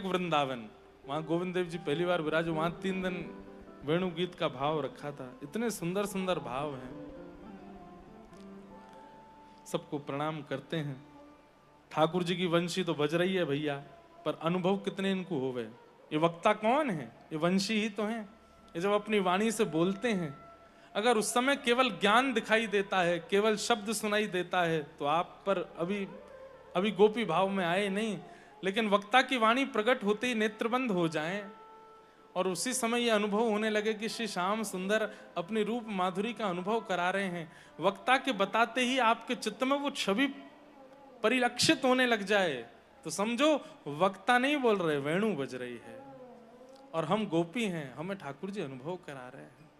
वृंदावन, वहाँ गोविंद देव जी पहली बार विराज, वहाँ 3 दिन वेणु गीत का भाव रखा था। इतने सुंदर सुंदर भाव हैं, सबको प्रणाम करते हैं। ठाकुर जी की वंशी तो बज रही है भैया, पर अनुभव कितने इनको होवे। ये वक्ता कौन है? ये वंशी ही तो हैं। ये जब अपनी वाणी से बोलते हैं, अगर उस समय केवल ज्ञान दिखाई देता है, केवल शब्द सुनाई देता है, तो आप पर अभी गोपी भाव में आए नहीं, लेकिन वक्ता की वाणी प्रकट होते ही नेत्रबंद हो जाएं और उसी समय ये अनुभव होने लगे कि श्री श्याम सुंदर अपनी रूप माधुरी का अनुभव करा रहे हैं। वक्ता के बताते ही आपके चित्त में वो छवि परिलक्षित होने लग जाए, तो समझो वक्ता नहीं बोल रहे, वेणु बज रही है और हम गोपी हैं, हमें ठाकुर जी अनुभव करा रहे हैं।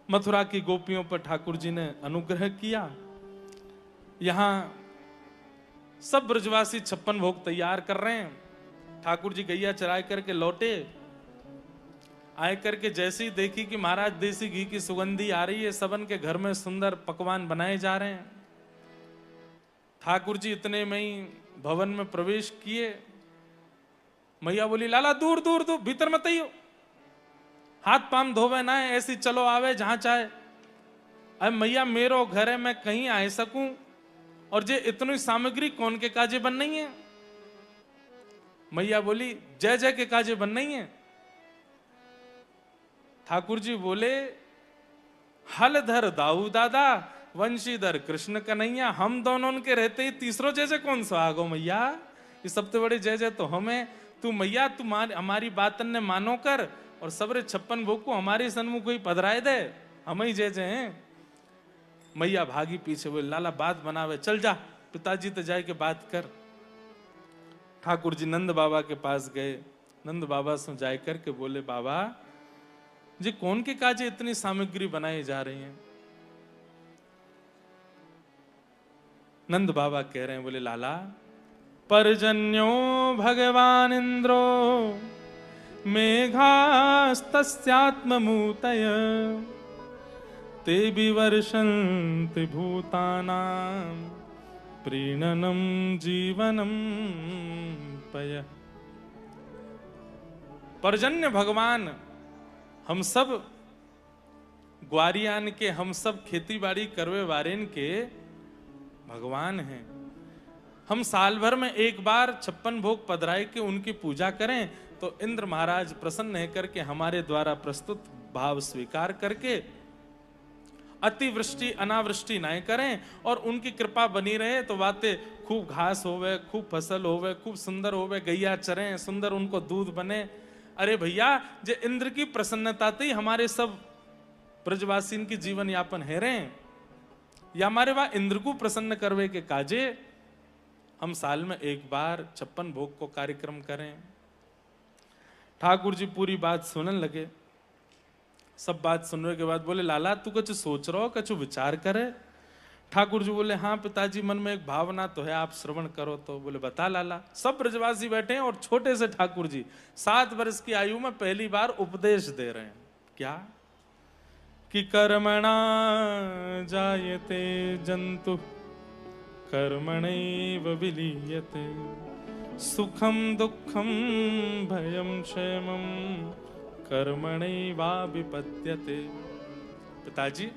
मथुरा की गोपियों पर ठाकुर जी ने अनुग्रह किया। यहां सब ब्रजवासी 56 भोग तैयार कर रहे हैं। ठाकुर जी गैया चराय करके लौटे, आए करके जैसे ही देखी कि महाराज देसी घी की सुगंधी आ रही है, सबन के घर में सुंदर पकवान बनाए जा रहे हैं। ठाकुर जी इतने में ही भवन में प्रवेश किए। मैया बोली, लाला दूर दूर दूर, भीतर मत आइयो, हाथ पाम धोवे ना है, ऐसी चलो आवे जहां चाहे। अरे मैया मेरो घर है, मैं कहीं आ सकूं, और जे इतनी सामग्री कौन के काजे बन नहीं है? मैया बोली, जय जय के काजे बन नहीं है। ठाकुर जी बोले, हलधर दाऊ दादा, वंशीधर कृष्ण कन्हैया, हम दोनों के रहते ही तीसरो जय जय कौन सा आगो मैया? ये सबसे बड़े जय जय तो हमें। तू मैया तू हमारी बातन ने मानो कर, और सबरे 56 भोग को हमारे सन्मुख ही पधराए दे, हम ही जय जय हैं। मैया भागी पीछे, बोले लाला बात बनावे, चल जा पिताजी तो जाए के बात कर। ठाकुर जी नंद बाबा के पास गए। नंद बाबा से जाए करके बोले, बाबा जी कौन के काजे इतनी सामग्री बनाई जा रही है? नंद बाबा कह रहे हैं, बोले लाला, पर्जन्यो भगवान इंद्रो मेघास्तस्यात्ममूतय ते विवर्षन्ति भूतानां प्रीणनं जीवनं पय। पर्जन्य भगवान हम सब ग्वारियान के, हम सब खेती बाड़ी करवे वारेन के भगवान हैं। हम साल भर में एक बार 56 भोग पधराए के उनकी पूजा करें, तो इंद्र महाराज प्रसन्न है करके हमारे द्वारा प्रस्तुत भाव स्वीकार करके अतिवृष्टि अनावृष्टि ना करें, और उनकी कृपा बनी रहे तो बातें खूब घास होवे, खूब फसल होवे, खूब सुंदर होवे, गैया चरें, सुंदर उनको दूध बने। अरे भैया, जे इंद्र की प्रसन्नता ही हमारे सब ब्रजवासी की जीवन यापन है रहे, या हमारे वहां इंद्र को प्रसन्न करवे के काजे हम साल में एक बार 56 भोग को कार्यक्रम करें। ठाकुर जी पूरी बात सुनने लगे। सब बात सुनने के बाद बोले, लाला तू कुछ सोच रहो, कुछ विचार करे? ठाकुर जी बोले, हाँ पिताजी, मन में एक भावना तो है, आप श्रवण करो। तो बोले, बता लाला। सब ब्रजवासी बैठे हैं और छोटे से ठाकुर जी 7 वर्ष की आयु में पहली बार उपदेश दे रहे हैं। क्या? कि कर्मणा जायते जंतु कर्मणैव विलीयते, सुखम दुखम भयम क्षेमम कर्मणैवाभिपद्यते। पिताजी,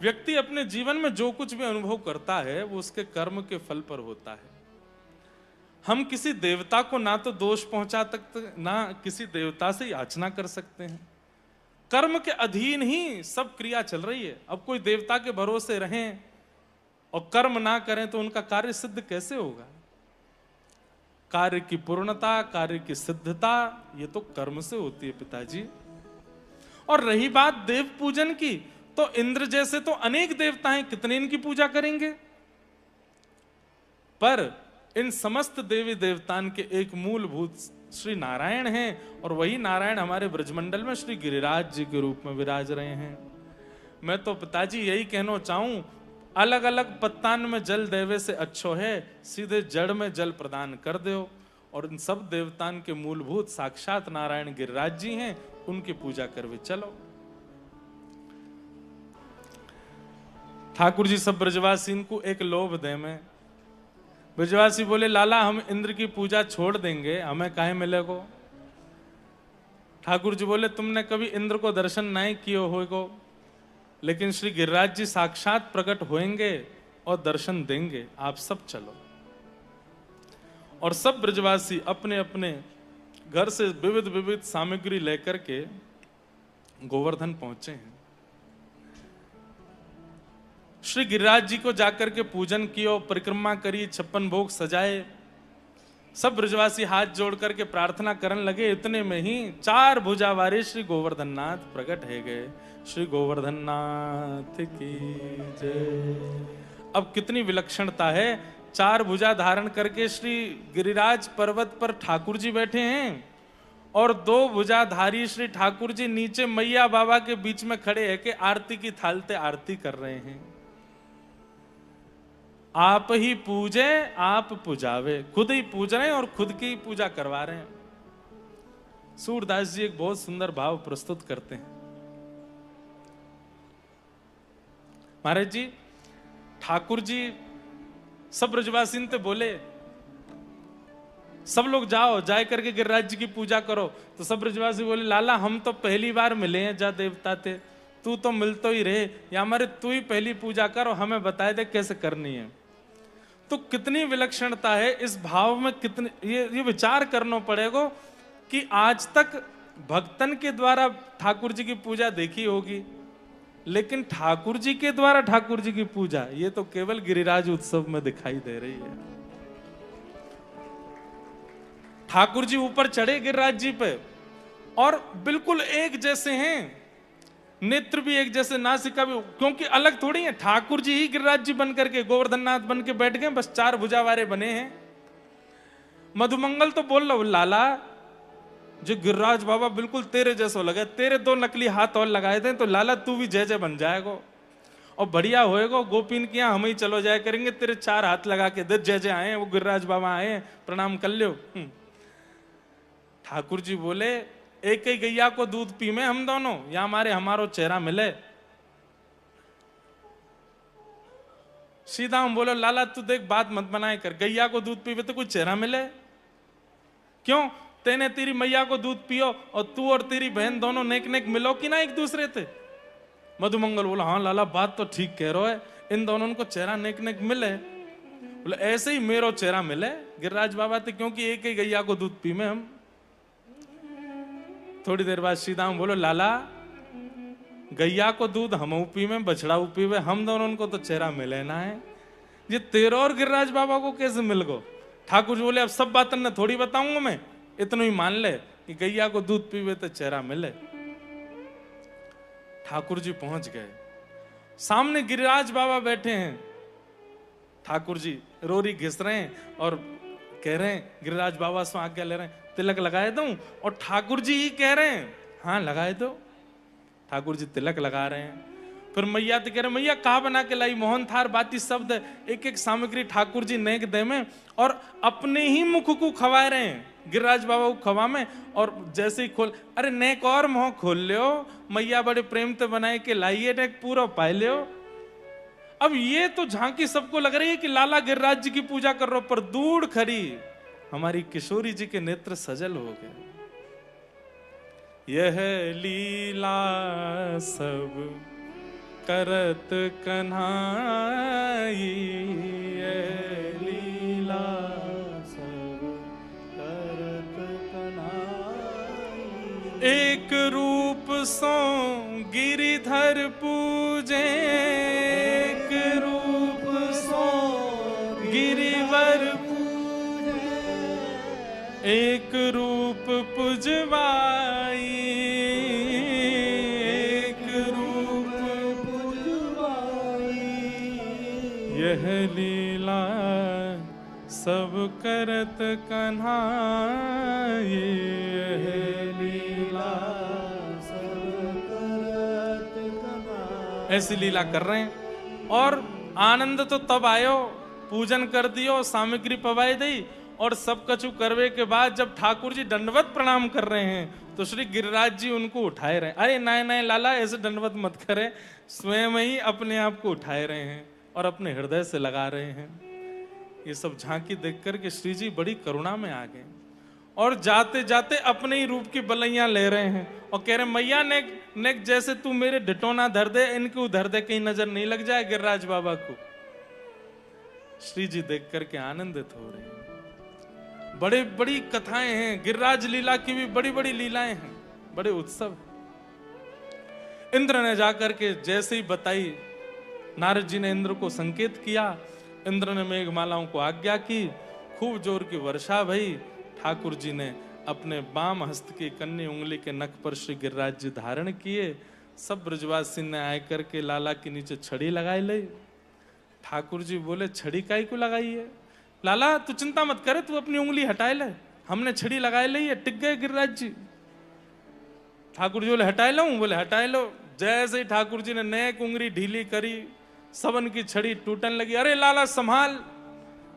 व्यक्ति अपने जीवन में जो कुछ भी अनुभव करता है वो उसके कर्म के फल पर होता है। हम किसी देवता को ना तो दोष पहुंचा सकते, ना किसी देवता से याचना कर सकते हैं। कर्म के अधीन ही सब क्रिया चल रही है। अब कोई देवता के भरोसे रहें और कर्म ना करें तो उनका कार्य सिद्ध कैसे होगा? कार्य की पूर्णता, कार्य की सिद्धता, ये तो कर्म से होती है पिताजी। और रही बात देव पूजन की, तो इंद्र जैसे तो अनेक देवता हैं, कितने इनकी पूजा करेंगे? पर इन समस्त देवी देवतान के एक मूलभूत श्री नारायण हैं, और वही नारायण हमारे ब्रजमंडल में श्री गिरिराज जी के रूप में विराज रहे हैं। मैं तो पिताजी यही कहना चाहूं, अलग अलग पत्तान में जल देवे से अच्छो है, सीधे जड़ में जल प्रदान कर दो। और इन सब देवतान के मूलभूत साक्षात नारायण गिरिराज जी हैं, उनकी पूजा करवे चलो। ठाकुर जी सब ब्रजवासी को एक लोभ दे में। ब्रजवासी बोले लाला हम इंद्र की पूजा छोड़ देंगे, हमें काहे मिलेगो। ठाकुर जी बोले तुमने कभी इंद्र को दर्शन नहीं किए होगो, लेकिन श्री गिरिराज जी साक्षात प्रकट होंगे और दर्शन देंगे, आप सब चलो। और सब ब्रजवासी अपने अपने घर से विविध विविध सामग्री लेकर के गोवर्धन पहुंचे हैं। श्री गिरिराज जी को जाकर के पूजन कियो, परिक्रमा करी, 56 भोग सजाए। सब ब्रजवासी हाथ जोड़ करके प्रार्थना करने लगे। इतने में ही 4 भुजा वाले श्री गोवर्धन नाथ प्रकट है गए। श्री गोवर्धन नाथ की जय। अब कितनी विलक्षणता है, 4 भुजा धारण करके श्री गिरिराज पर्वत पर ठाकुर जी बैठे हैं और 2 भुजाधारी श्री ठाकुर जी नीचे मैया बाबा के बीच में खड़े हैं कि आरती की थालते आरती कर रहे हैं। आप ही पूजे आप पुजावे, खुद ही पूज रहे हैं और खुद की पूजा करवा रहे हैं। सूरदास जी एक बहुत सुंदर भाव प्रस्तुत करते हैं। महाराज जी ठाकुर जी सब ब्रजवासी से बोले सब लोग जाओ, जाए करके गिरिराज जी की पूजा करो। तो सब ब्रजवासी बोले लाला हम तो पहली बार मिले हैं, जा देवता थे, तू तो मिलतो ही रहे, या हमारे तू ही पहली पूजा कर और हमें बताए दे कैसे करनी है। तो कितनी विलक्षणता है इस भाव में, कितने ये विचार करना पड़ेगा कि आज तक भक्तन के द्वारा ठाकुर जी की पूजा देखी होगी, लेकिन ठाकुर जी के द्वारा ठाकुर जी की पूजा ये तो केवल गिरिराज उत्सव में दिखाई दे रही है। ठाकुर जी ऊपर चढ़े गिरिराज जी पे और बिल्कुल एक जैसे हैं, नेत्र भी एक जैसे, नासिका भी, क्योंकि अलग थोड़ी है। ठाकुर जी ही गिरिराज जी बन करके गोवर्धन नाथ बन के बैठ गए, बस 4 भुजा वाले बने हैं। मधुमंगल तो बोल रहा लाला जो गिरिराज बाबा बिल्कुल तेरे जैसा लगे, तेरे 2 नकली हाथ और लगाए थे, तो लाला तू भी जय जय बन जाएगा और बढ़िया होएगा। गोपीन के यहाँ हम ही चलो जाए करेंगे, तेरे 4 हाथ लगा के दे, जय जय आए वो गिरिराज बाबा आए, प्रणाम कर लो। ठाकुर जी बोले एक ही गैया को दूध पी में हम दोनों, या हमारो चेहरा मिले। सीधा हम बोलो लाला तू देख बात मत बनाए कर, गैया को दूध पीवे तो कोई चेहरा मिले क्यों? तेने तेरी मैया को दूध पियो और तू और तेरी बहन दोनों नेक नेक मिलो कि ना एक दूसरे थे। मधुमंगल बोला हाँ लाला बात तो ठीक कह रहे हो, इन दोनों को चेहरा नेक नेक मिले। बोले ऐसे ही मेरो चेहरा मिले गिरिराज बाबा थे, क्योंकि एक ही गैया को दूध पी में हम। थोड़ी देर बाद सीधा बोलो लाला गैया को दूध हम पी में, बछड़ा पी में, हम दोनों को तो चेहरा मिले ना है, ये तेरा और गिरिराज बाबा को कैसे मिल गो? ठाकुर जी बोले अब सब बात न थोड़ी बताऊंगा मैं, इतना ही मान ले कि गैया को दूध पीवे तो चेहरा मिले। ठाकुर जी पहुंच गए, सामने गिरिराज बाबा बैठे हैं। ठाकुर जी रोरी घिस रहे हैं और कह रहे हैं गिरिराज बाबा से आज्ञा ले रहे हैं तिलक लगाए दूं, और ठाकुर जी ही कह रहे हैं हाँ लगाए दो। ठाकुर जी तिलक लगा रहे हैं। फिर मैया तो कह रहे मैया कहा बना के लाई, मोहन थार बाती शब्द, एक एक सामग्री ठाकुर जी नेक दे में और अपने ही मुख को खवा रहे हैं गिरिराज बाबा को खवा में। और जैसे ही खोल, अरे नेक और मुंह खोल लियो, मैया बड़े प्रेम से बनाए के लाइए नेक पूरा पाए लियो। अब ये तो झांकी सबको लग रही है कि लाला गिरिराज जी की पूजा कर रहे हो, पर दूर खरी हमारी किशोरी जी के नेत्र सजल हो गए। यह लीला सब करत कन्हाई, यह लीला सब करत कन्हाई। एक रूप सो गिरिधर पूजे, एक रूप सो गिरिवर पूजे, एक रूप पुजवाई, एक रूप पुजवाई। यह लीला सब करत कन्हाई, यह लीला सब करत कन्हाई। ऐसी लीला कर रहे हैं और आनंद तो तब आयो, पूजन कर दियो, सामग्री पवाई दी और सब कछु करवे के बाद जब ठाकुर जी दंडवत प्रणाम कर रहे हैं तो श्री गिरिराज जी उनको उठाए रहे हैं। अरे नहीं नहीं लाला, ऐसे दंडवत मत करे, स्वयं ही अपने आप को उठाए रहे हैं और अपने हृदय से लगा रहे हैं। ये सब झांकी देख करके श्री जी बड़ी करुणा में आ गए और जाते जाते अपने ही रूप की बलैयां ले रहे हैं और कह रहे मैया नेक जैसे तू मेरे ढिटोना धर दे, इनके उधर दे, कहीं नजर नहीं लग जाए गिरिराज बाबा को। श्री जी देख करके आनंदित हो रहे हैं। बड़े बड़ी कथाएं हैं, गिरिराज लीला की भी बड़ी बड़ी लीलाएं हैं, बड़े उत्सव। इंद्र ने जाकर के जैसे ही बताई, नारद जी ने इंद्र को संकेत किया, इंद्र ने मेघमालाओं को आज्ञा की, खूब जोर की वर्षा भई। ठाकुर जी ने अपने बाम हस्त की कन्नी उंगली के नख पर श्री गिरिराज जी धारण किए। सब ब्रजवासी ने आए करके लाला के नीचे छड़ी लगाई ले। ठाकुर जी बोले छड़ी काई को लगाई है? लाला तू चिंता मत करे, तू अपनी उंगली हटाए ले, हमने छड़ी लगाए ली है। टिक गए गिरिराज जी। ठाकुर जी बोले हटाए लो, बोले हटाए लो। जैसे ही ठाकुर जी ने नेक उंगली ढीली करी, सबन की छड़ी टूटने लगी। अरे लाला संभाल।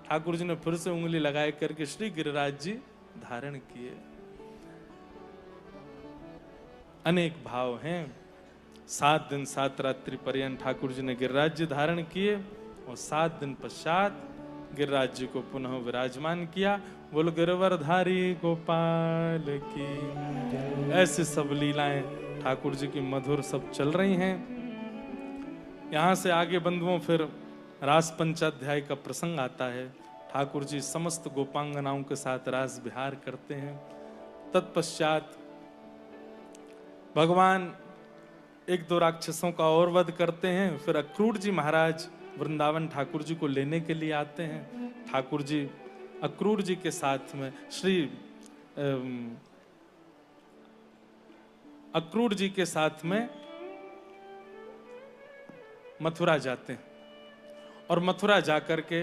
ठाकुर जी ने फिर से उंगली लगाए करके श्री गिरिराज जी धारण किए। अनेक भाव हैं। 7 दिन 7 रात्रि पर्यंत ठाकुर जी ने गिरिराज जी धारण किए और 7 दिन पश्चात गिरिराज जी को पुनः विराजमान किया। बोल गिरवरधारी गोपाल की। ऐसे सब लीलाएं ठाकुर जी की मधुर सब चल रही हैं। यहां से आगे बंधुओं फिर रास पंचाध्याय का प्रसंग आता है। ठाकुर जी समस्त गोपांगनाओं के साथ रास विहार करते हैं। तत्पश्चात भगवान 1-2 राक्षसों का और वध करते हैं। फिर अक्रूर जी महाराज वृंदावन ठाकुर जी को लेने के लिए आते हैं। ठाकुर जी अक्रूर जी के साथ में अक्रूर जी के साथ में मथुरा जाते हैं और मथुरा जाकर के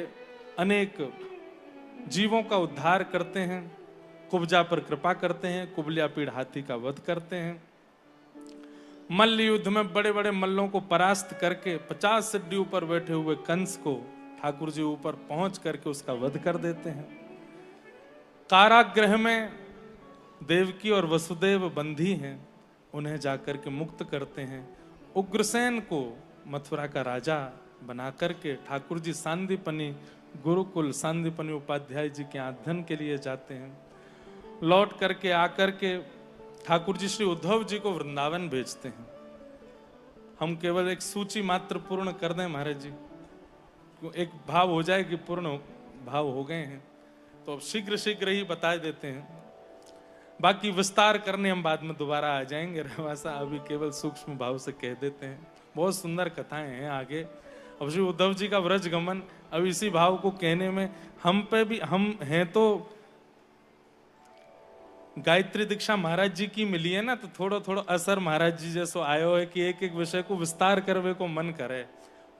अनेक जीवों का उद्धार करते हैं। कुब्जा पर कृपा करते हैं, कुबलिया पीड़ हाथी का वध करते हैं। मल्ल युद्ध में बड़े बड़े मल्लों को परास्त करके 50 सिड्डी ऊपर बैठे हुए कंस को ठाकुर जी ऊपर पहुंच करके उसका वध कर देते हैं। कारागृह में देवकी और वसुदेव बंधी हैं, उन्हें जाकर के मुक्त करते हैं। उग्रसेन को मथुरा का राजा बना करके ठाकुर जी सांदीपनी गुरुकुल सांदीपनी उपाध्याय जी के अध्ययन के लिए जाते हैं। लौट करके आकर के ठाकुर जी श्री उद्धव जी को वृंदावन भेजते हैं। हम केवल एक सूची मात्र पूर्ण कर दें महाराज जी, एक भाव हो जाए कि पूर्ण भाव हो गए हैं तो अब शीघ्र शीघ्र ही बता देते हैं। बाकी विस्तार करने हम बाद में दोबारा आ जाएंगे। रहवासा अभी केवल सूक्ष्म भाव से कह देते हैं। बहुत सुंदर कथाएं हैं आगे। अब श्री उद्धव जी का व्रज गमन अब इसी भाव को कहने में हम पे भी, हम हैं तो गायत्री दीक्षा महाराज जी की मिली है ना, तो थोड़ा थोड़ा असर महाराज जी जैसो आयो है कि एक एक विषय को विस्तार करवे को मन करे।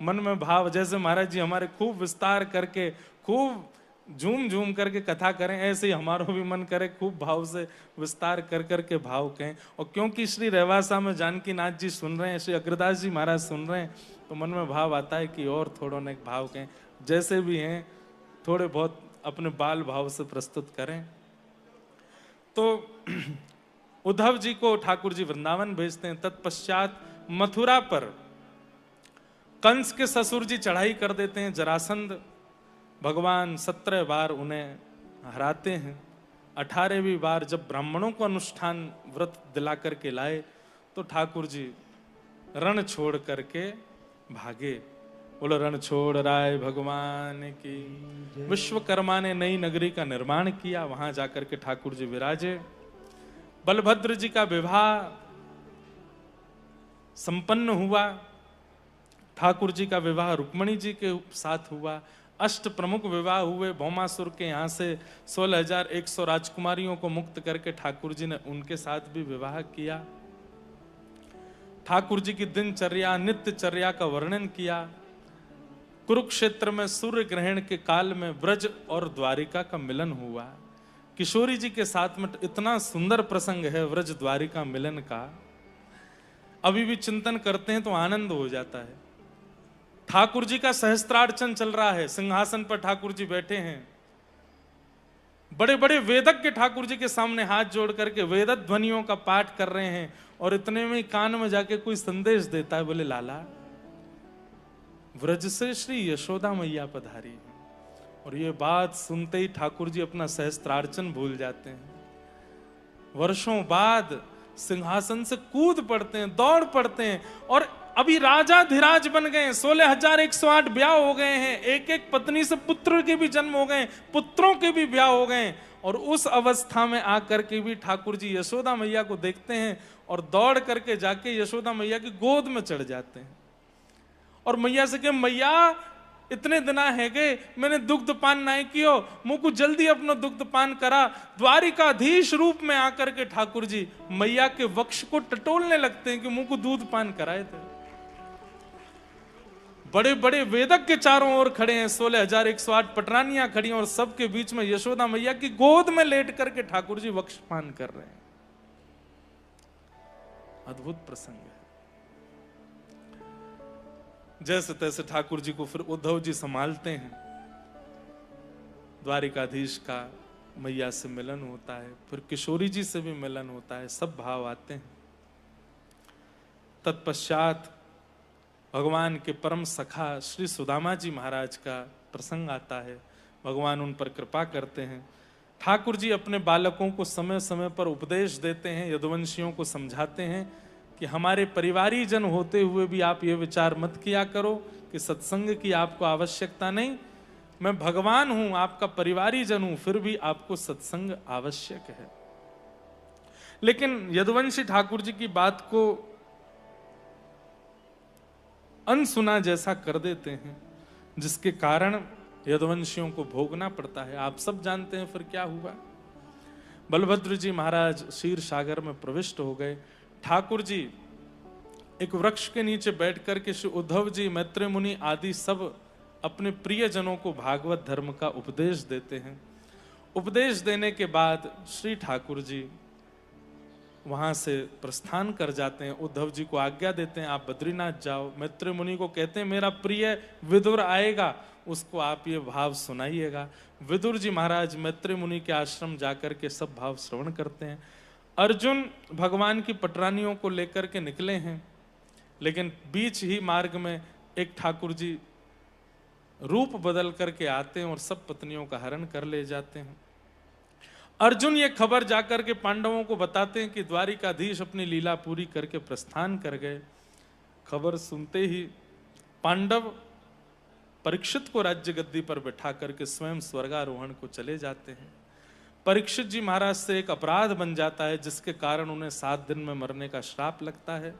मन में भाव जैसे महाराज जी हमारे खूब विस्तार करके खूब झूम झूम करके कथा करें, ऐसे ही हमारो भी मन करे खूब भाव से विस्तार कर करके भाव कहें। और क्योंकि श्री रहवासा में जानकी नाथ जी सुन रहे हैं, श्री अग्रदास जी महाराज सुन रहे हैं, तो मन में भाव आता है कि और थोड़ा ने भाव कहें। जैसे भी हैं थोड़े बहुत अपने बाल भाव से प्रस्तुत करें। तो उद्धव जी को ठाकुर जी वृंदावन भेजते हैं। तत्पश्चात मथुरा पर कंस के ससुर जी चढ़ाई कर देते हैं, जरासंध। भगवान 17 बार उन्हें हराते हैं। 18वीं बार जब ब्राह्मणों को अनुष्ठान व्रत दिला करके लाए तो ठाकुर जी रण छोड़ करके भागे। बोलो रण छोड़ राय भगवान की। विश्वकर्मा ने नई नगरी का निर्माण किया, वहां जाकर के ठाकुर जी विराजे। बलभद्र जी का विवाह संपन्न हुआ। ठाकुर जी का विवाह रुक्मणी जी के साथ हुआ। अष्ट प्रमुख विवाह हुए। भौमासुर के यहाँ से 16,100 राजकुमारियों को मुक्त करके ठाकुर जी ने उनके साथ भी विवाह किया। ठाकुर जी की दिनचर्या नित्यचर्या का वर्णन किया। कुरुक्षेत्र में सूर्य ग्रहण के काल में ब्रज और द्वारिका का मिलन हुआ। किशोरी जी के साथ में इतना सुंदर प्रसंग है व्रज द्वारिका मिलन का, अभी भी चिंतन करते हैं तो आनंद हो जाता है। ठाकुर जी का सहस्त्रार्चन चल रहा है, सिंहासन पर ठाकुर जी बैठे हैं। बड़े बड़े वेदज्ञ ठाकुर जी के सामने हाथ जोड़ करके वेद ध्वनियों का पाठ कर रहे हैं, और इतने में कान में जाके कोई संदेश देता है, बोले लाला व्रज से श्री यशोदा मैया पधारी है। और ये बात सुनते ही ठाकुर जी अपना सहस्त्रार्चन भूल जाते हैं। वर्षों बाद सिंहासन से कूद पड़ते हैं, दौड़ पड़ते हैं, और अभी राजा धीराज बन गए, 16,108 ब्याह हो गए हैं, एक एक पत्नी से पुत्र के भी जन्म हो गए, पुत्रों के भी ब्याह हो गए। और उस अवस्था में आकर के भी ठाकुर जी यशोदा मैया को देखते हैं और दौड़ करके जाके यशोदा मैया की गोद में चढ़ जाते हैं और मैया से कहे, मैया इतने दिन है गए, मैंने दुग्ध पान नहीं कियो, मुझको जल्दी अपना दुग्ध पान करा। द्वारिकाधीश रूप में आकर के ठाकुर जी मैया के वक्ष को टटोलने लगते हैं कि मुझको दूध पान कराए थे। बड़े बड़े वेदक के चारों ओर खड़े हैं, 16,108 पटरानियां खड़ी हैं, और सबके बीच में यशोदा मैया की गोद में लेट करके ठाकुर जी वक्ष पान कर रहे हैं। अद्भुत प्रसंग है। जैसे तैसे ठाकुर जी को फिर उद्धव जी संभालते हैं, द्वारिकाधीश का मैया से मिलन होता है, फिर किशोरी जी से भी मिलन होता है, सब भाव आते हैं। तत्पश्चात भगवान के परम सखा श्री सुदामा जी महाराज का प्रसंग आता है। भगवान उन पर कृपा करते हैं। ठाकुर जी अपने बालकों को समय समय पर उपदेश देते हैं, यदुवंशियों को समझाते हैं कि हमारे परिवारी जन होते हुए भी आप ये विचार मत किया करो कि सत्संग की आपको आवश्यकता नहीं, मैं भगवान हूं, आपका परिवारी जन हूं, फिर भी आपको सत्संग आवश्यक है। लेकिन यदुवंशी ठाकुर जी की बात को अनसुना जैसा कर देते हैं, जिसके कारण यदुवंशियों को भोगना पड़ता है। आप सब जानते हैं फिर क्या हुआ। बलभद्र जी महाराज क्षीर सागर में प्रविष्ट हो गए। ठाकुर जी एक वृक्ष के नीचे बैठ करके श्री उद्धव जी, मैत्री मुनि आदि सब अपने प्रियजनों को भागवत धर्म का उपदेश देते हैं। उपदेश देने के बाद श्री ठाकुर जी वहां से प्रस्थान कर जाते हैं। उद्धव जी को आज्ञा देते हैं आप बद्रीनाथ जाओ। मैत्री मुनि को कहते हैं मेरा प्रिय विदुर आएगा, उसको आप ये भाव सुनाइएगा। विदुर जी महाराज मैत्री मुनि के आश्रम जाकर के सब भाव श्रवण करते हैं। अर्जुन भगवान की पटरानियों को लेकर के निकले हैं, लेकिन बीच ही मार्ग में एक ठाकुर जी रूप बदल करके आते हैं और सब पत्नियों का हरण कर ले जाते हैं। अर्जुन ये खबर जाकर के पांडवों को बताते हैं कि द्वारिकाधीश अपनी लीला पूरी करके प्रस्थान कर गए। खबर सुनते ही पांडव परीक्षित को राज्य गद्दी पर बैठा करके स्वयं स्वर्गारोहण को चले जाते हैं। परीक्षित जी महाराज से एक अपराध बन जाता है, जिसके कारण उन्हें 7 दिन में मरने का श्राप लगता है।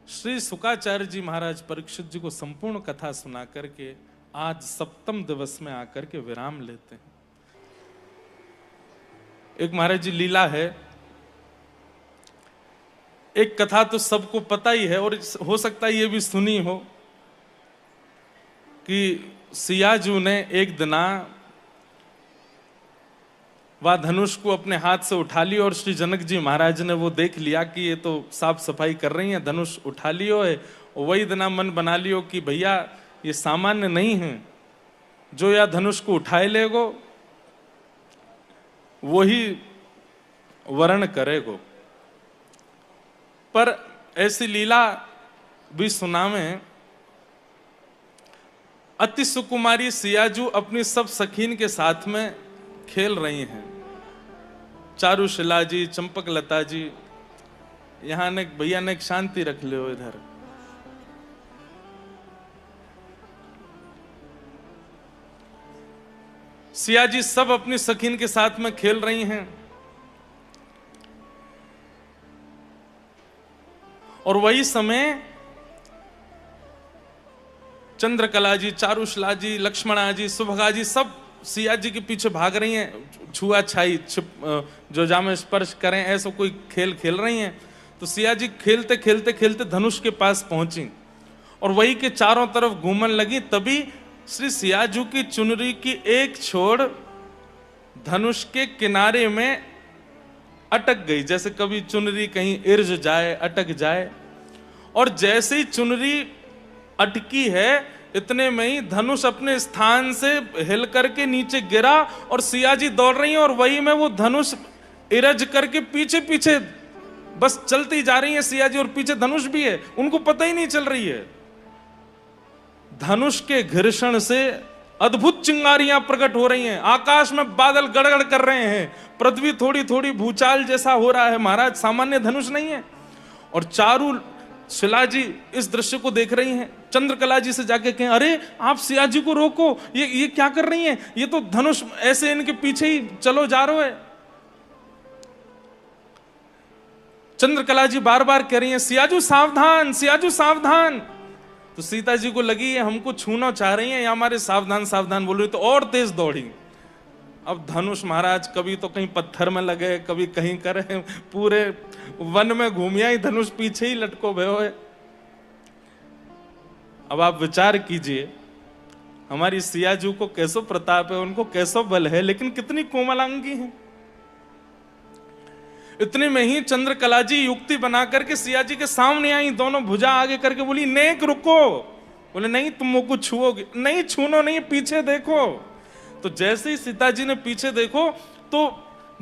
श्री शुकाचार्य जी महाराज परीक्षित जी को संपूर्ण कथा सुना करके आज 7वें दिवस में आकर के विराम लेते हैं। एक महाराज जी लीला है, एक कथा तो सबको पता ही है और हो सकता है ये भी सुनी हो कि सियाजू ने एक दिना वह धनुष को अपने हाथ से उठा लिया और श्री जनक जी महाराज ने वो देख लिया कि ये तो साफ सफाई कर रही है, धनुष उठा लियो है। वही दिना मन बना लियो कि भैया ये सामान्य नहीं है, जो या धनुष को उठाए लेगो वही वर्ण करेगो। पर ऐसी लीला भी सुना में, अति सुकुमारी सियाजू अपनी सब सखीन के साथ में खेल रही हैं। चारुशिला जी, चंपक लता जी, यहां ने भैया ने शांति रख ले इधर। सिया जी सब अपनी सखीन के साथ में खेल रही हैं और वही समय चंद्रकला जी, चारुशिला जी, लक्ष्मणा जी, सुभगा जी सब सिया जी के पीछे भाग रही हैं। छुआ छाई, जो जामे स्पर्श करें, ऐसा कोई खेल खेल रही हैं। तो सिया जी खेलते खेलते खेलते धनुष के पास पहुंची और वही के चारों तरफ घूमने लगी। तभी श्री सियाजू की चुनरी की एक छोड़ धनुष के किनारे में अटक गई, जैसे कभी चुनरी कहीं इर्ज जाए, अटक जाए। और जैसे ही चुनरी अटकी है, इतने में ही धनुष अपने स्थान से हिल करके नीचे गिरा और सिया जी दौड़ रही हैं और वही में वो धनुष इरज करके पीछे पीछे बस चलती जा रही है सिया जी, और पीछे धनुष भी है, उनको पता ही नहीं चल रही है। धनुष के घर्षण से अद्भुत चिंगारियां प्रकट हो रही हैं, आकाश में बादल गड़गड़ कर रहे हैं, पृथ्वी थोड़ी थोड़ी भूचाल जैसा हो रहा है महाराज, सामान्य धनुष नहीं है। और चारू शिला जी इस दृश्य को देख रही हैं, चंद्रकला जी से जाके कहें, अरे आप सिया जी को रोको, ये क्या कर रही हैं, ये तो धनुष ऐसे इनके पीछे ही चलो जा रहे है। चंद्रकला जी बार बार कह रही हैं, सियाजू सावधान, सियाजू सावधान। तो सीता जी को लगी ये हमको छूना चाह रही हैं या हमारे सावधान सावधान बोल रही, तो और तेज दौड़ी। अब धनुष महाराज कभी तो कहीं पत्थर में लगे, कभी कहीं करे, पूरे वन में घूमिया ही धनुष पीछे ही लटको भयो है। अब आप विचार कीजिए, हमारी सियाजू को कैसो प्रताप है, उनको कैसो बल है, लेकिन कितनी कोमलांगी है। इतने में ही चंद्रकला जी युक्ति बना करके सिया जी के सामने आई, दोनों भुजा आगे करके बोली, नेक रुको। बोले नहीं, तुम मुझको छुओगे नहीं, छूनो नहीं, पीछे देखो। तो जैसे ही सीता जी ने पीछे देखो तो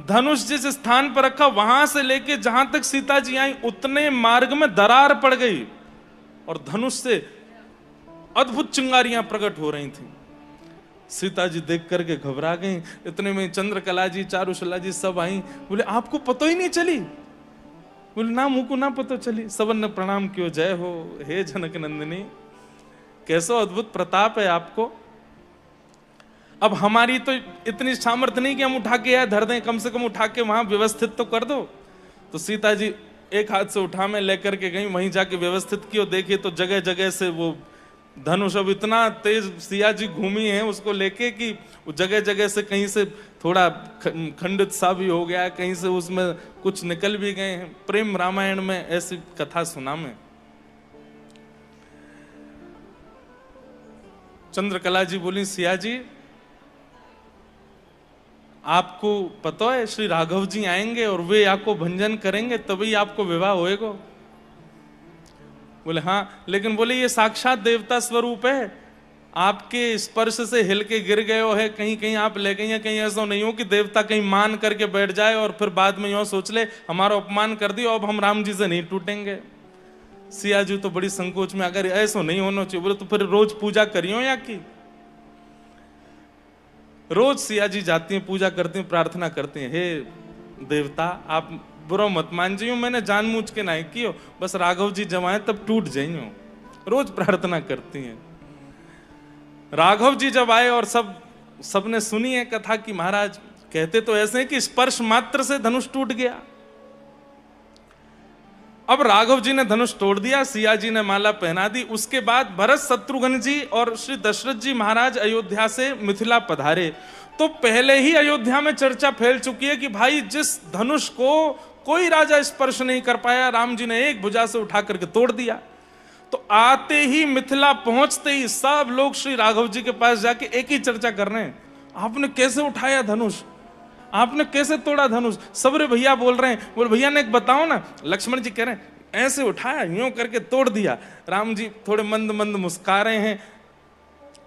धनुष जिस स्थान पर रखा वहां से लेके जहां तक सीता जी आई उतने मार्ग में दरार पड़ गई और धनुष से अद्भुत चिंगारियां प्रकट हो रही थी। सीता जी देख करके घबरा गई। इतने में चंद्रकला जी, चारुशला जी सब आई। बोले आपको पता ही नहीं चली? बोले ना, मुझको ना पता चली। सबन ने प्रणाम कियो, जय हो हे जनक नंदिनी, कैसो अद्भुत प्रताप है आपको। अब हमारी तो इतनी सामर्थ्य नहीं कि हम उठा के धर दें, कम से कम उठा के वहां व्यवस्थित तो कर दो। तो सीता जी एक हाथ से उठा में लेकर के गई, वहीं जाके व्यवस्थित की और देखिए तो जगह जगह से वो धनुष अब इतना तेज सिया जी घूमी है उसको लेके कि जगह जगह से कहीं से थोड़ा खंडित सा भी हो गया है, कहीं से उसमें कुछ निकल भी गए हैं। प्रेम रामायण में ऐसी कथा सुना मैं। चंद्रकला जी बोली, सिया जी आपको पता है श्री राघव जी आएंगे और वे आपको भंजन करेंगे, तभी आपको विवाह होएगा। बोले हाँ, लेकिन बोले ये साक्षात देवता स्वरूप है, आपके स्पर्श से हिल के गिर गए हो है, कहीं कहीं आप ले गई हैं, कहीं ऐसा नहीं हो कि देवता कहीं मान करके बैठ जाए और फिर बाद में यूं सोच ले हमारा अपमान कर दिया, अब हम राम जी से नहीं टूटेंगे। सिया जी तो बड़ी संकोच में, अगर ऐसा नहीं होना चाहिए, बोले तो फिर रोज पूजा करियो या की। रोज सिया जी जाती हैं, पूजा करती हैं, प्रार्थना करती हैं, हे देवता आप बुरा मत मान जाइयो, मैंने जानबूझ के नहीं कियो, बस राघव जी जब आए तब टूट जाइयो। रोज प्रार्थना करती हैं। राघव जी जब आए और सबने सुनी है कथा कि महाराज कहते तो ऐसे हैं कि स्पर्श मात्र से धनुष टूट गया। अब राघव जी ने धनुष तोड़ दिया, सिया जी ने माला पहना दी। उसके बाद भरत शत्रुघ्न जी और श्री दशरथ जी महाराज अयोध्या से मिथिला पधारे। तो पहले ही अयोध्या में चर्चा फैल चुकी है कि भाई जिस धनुष को कोई राजा स्पर्श नहीं कर पाया, राम जी ने एक भुजा से उठा करके तोड़ दिया। तो आते ही मिथिला पहुंचते ही सब लोग श्री राघव जी के पास जाके एक ही चर्चा कर रहे हैं, आपने कैसे उठाया धनुष, आपने कैसे तोड़ा धनुष। सबरे भैया बोल रहे हैं, बोल भैया ने एक बताओ ना। लक्ष्मण जी कह रहे हैं ऐसे उठाया, यूं करके तोड़ दिया। राम जी थोड़े मंद मंद मुस्कुरा रहे हैं।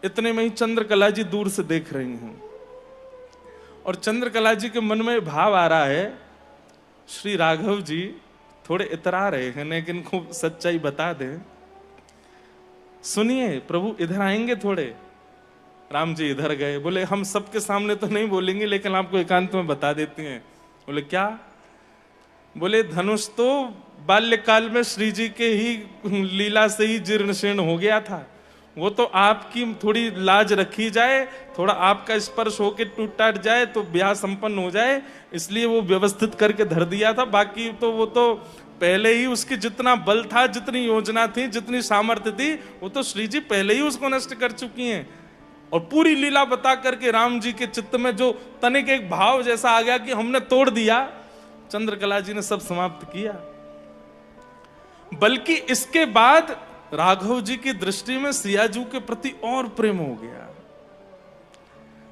इतने में ही चंद्रकला जी दूर से देख रही हैं और चंद्रकला जी के मन में भाव आ रहा है, श्री राघव जी थोड़े इतरा रहे हैं, लेकिन खूब सच्चाई बता दें। सुनिए प्रभु इधर आएंगे थोड़े। राम जी इधर गए। बोले हम सबके सामने तो नहीं बोलेंगे, लेकिन आपको एकांत में बता देते हैं। बोले क्या? बोले धनुष तो बाल्यकाल में श्री जी के ही लीला से ही जीर्ण शीर्ण हो गया था, वो तो आपकी थोड़ी लाज रखी जाए, थोड़ा आपका स्पर्श होके टूट टाट जाए तो ब्याह संपन्न हो जाए, इसलिए वो व्यवस्थित करके धर दिया था। बाकी तो वो तो पहले ही उसकी जितना बल था, जितनी योजना थी, जितनी सामर्थ्य थी, वो तो श्री जी पहले ही उसको नष्ट कर चुकी हैं। और पूरी लीला बता करके राम जी के चित्त में जो तनिक एक भाव जैसा आ गया कि हमने तोड़ दिया, चंद्रकला जी ने सब समाप्त किया। बल्कि इसके बाद राघव जी की दृष्टि में सियाजू के प्रति और प्रेम हो गया।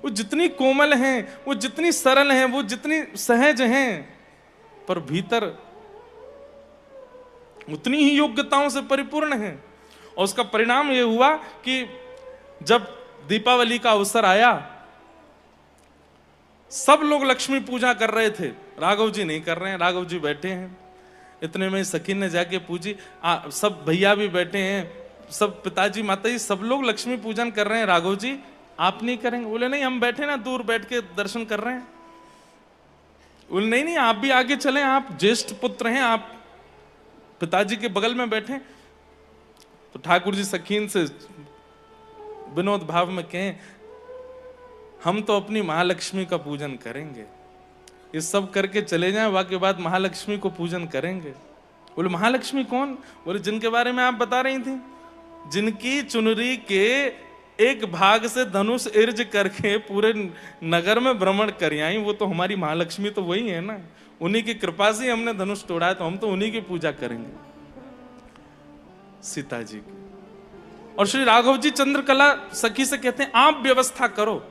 वो जितनी कोमल हैं, वो जितनी सरल हैं, वो जितनी सहज हैं, पर भीतर उतनी ही योग्यताओं से परिपूर्ण हैं। और उसका परिणाम यह हुआ कि जब दीपावली का अवसर आया, सब लोग लक्ष्मी पूजा कर रहे थे, राघव जी नहीं कर रहे हैं, राघव जी बैठे हैं। इतने में सखी ने जाके पूछी, सब भैया भी बैठे हैं, सब पिताजी माताजी सब लोग लक्ष्मी पूजन कर रहे हैं, राघव जी आप नहीं करेंगे? बोले नहीं, हम बैठे ना दूर बैठ के दर्शन कर रहे हैं। बोले नहीं नहीं, आप भी आगे चलें, आप ज्येष्ठ पुत्र हैं, आप पिताजी के बगल में बैठे। तो ठाकुर जी सखीन से विनोद भाव में कहें, हम तो अपनी महालक्ष्मी का पूजन करेंगे, ये सब करके चले जाएं, बाकी बाद महालक्ष्मी को पूजन करेंगे। बोले महालक्ष्मी कौन? बोले जिनके बारे में आप बता रही थी, जिनकी चुनरी के एक भाग से धनुष इर्ज करके पूरे नगर में भ्रमण कर आई, वो तो हमारी महालक्ष्मी तो वही है ना, उन्हीं की कृपा से हमने धनुष तोड़ा है, तो हम तो उन्हीं की पूजा करेंगे, सीता जी की। और श्री राघव जी चंद्रकला सखी से कहते हैं आप व्यवस्था करो।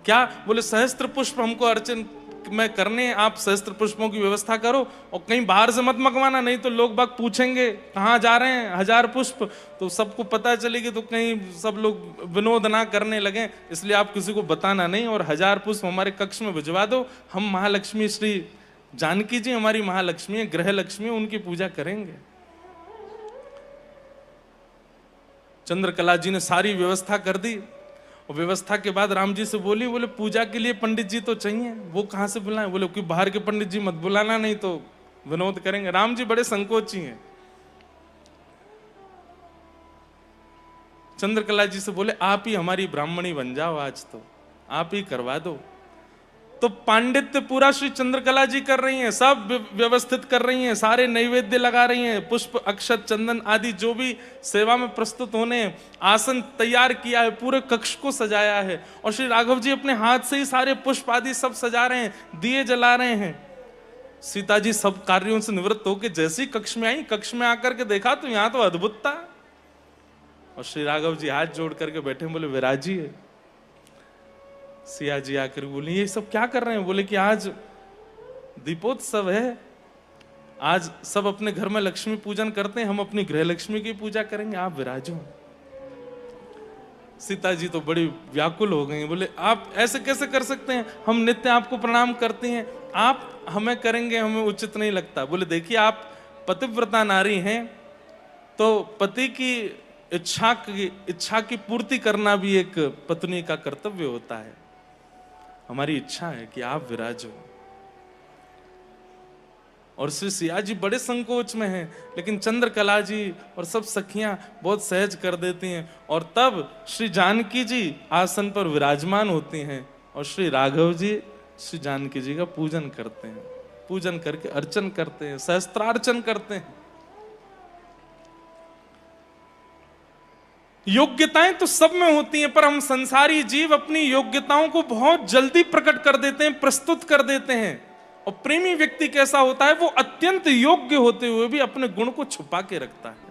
क्या? बोले सहस्त्र पुष्प हमको अर्चन में करने, आप सहस्त्र पुष्पों की व्यवस्था करो, और कहीं बाहर से मत मंगवाना, नहीं तो लोग बाग पूछेंगे कहाँ जा रहे हैं, 1000 पुष्प, तो सबको पता चलेगी तो कहीं सब लोग विनोद ना करने लगे, इसलिए आप किसी को बताना नहीं, और 1000 पुष्प हमारे कक्ष में भिजवा दो, हम महालक्ष्मी श्री जानकी जी हमारी महालक्ष्मी है, गृह लक्ष्मी, उनकी पूजा करेंगे। चंद्रकला जी ने सारी व्यवस्था कर दी, और व्यवस्था के बाद राम जी से बोली, बोले पूजा के लिए पंडित जी तो चाहिए, वो कहां से बुलाएं? बोले कि बाहर के पंडित जी मत बुलाना, नहीं तो विनोद करेंगे। राम जी बड़े संकोची हैं। चंद्रकला जी से बोले आप ही हमारी ब्राह्मणी बन जाओ, आज तो आप ही करवा दो। तो पांडित्य पूरा श्री चंद्रकला जी कर रही हैं, सब व्यवस्थित कर रही हैं, सारे नैवेद्य लगा रही हैं, पुष्प अक्षत चंदन आदि जो भी सेवा में प्रस्तुत होने, आसन तैयार किया है, पूरे कक्ष को सजाया है, और श्री राघव जी अपने हाथ से ही सारे पुष्प आदि सब सजा रहे हैं, दिए जला रहे हैं। सीता जी सब कार्यों से निवृत्त होकर जैसी कक्ष में आई, कक्ष में आकर के देखा तो यहाँ तो अद्भुत था, और श्री राघव जी हाथ जोड़ करके बैठे, बोले विराजिए। सिया जी आकर बोली ये सब क्या कर रहे हैं? बोले कि आज दीपोत्सव है, आज सब अपने घर में लक्ष्मी पूजन करते हैं, हम अपनी गृह लक्ष्मी की पूजा करेंगे, आप विराजो। सीता जी तो बड़ी व्याकुल हो गई, बोले आप ऐसे कैसे कर सकते हैं, हम नित्य आपको प्रणाम करते हैं, आप हमें करेंगे, हमें उचित नहीं लगता। बोले देखिए आप पतिव्रता नारी हैं, तो पति की इच्छा की पूर्ति करना भी एक पत्नी का कर्तव्य होता है, हमारी इच्छा है कि आप विराजो। और श्री सिया जी बड़े संकोच में हैं, लेकिन चंद्रकला जी और सब सखियां बहुत सहज कर देती हैं, और तब श्री जानकी जी आसन पर विराजमान होती हैं, और श्री राघव जी श्री जानकी जी का पूजन करते हैं, पूजन करके अर्चन करते हैं, सहस्त्रार्चन करते हैं। योग्यताएं तो सब में होती हैं, पर हम संसारी जीव अपनी योग्यताओं को बहुत जल्दी प्रकट कर देते हैं, प्रस्तुत कर देते हैं। और प्रेमी व्यक्ति कैसा होता है, वो अत्यंत योग्य होते हुए भी अपने गुण को छुपा के रखता है।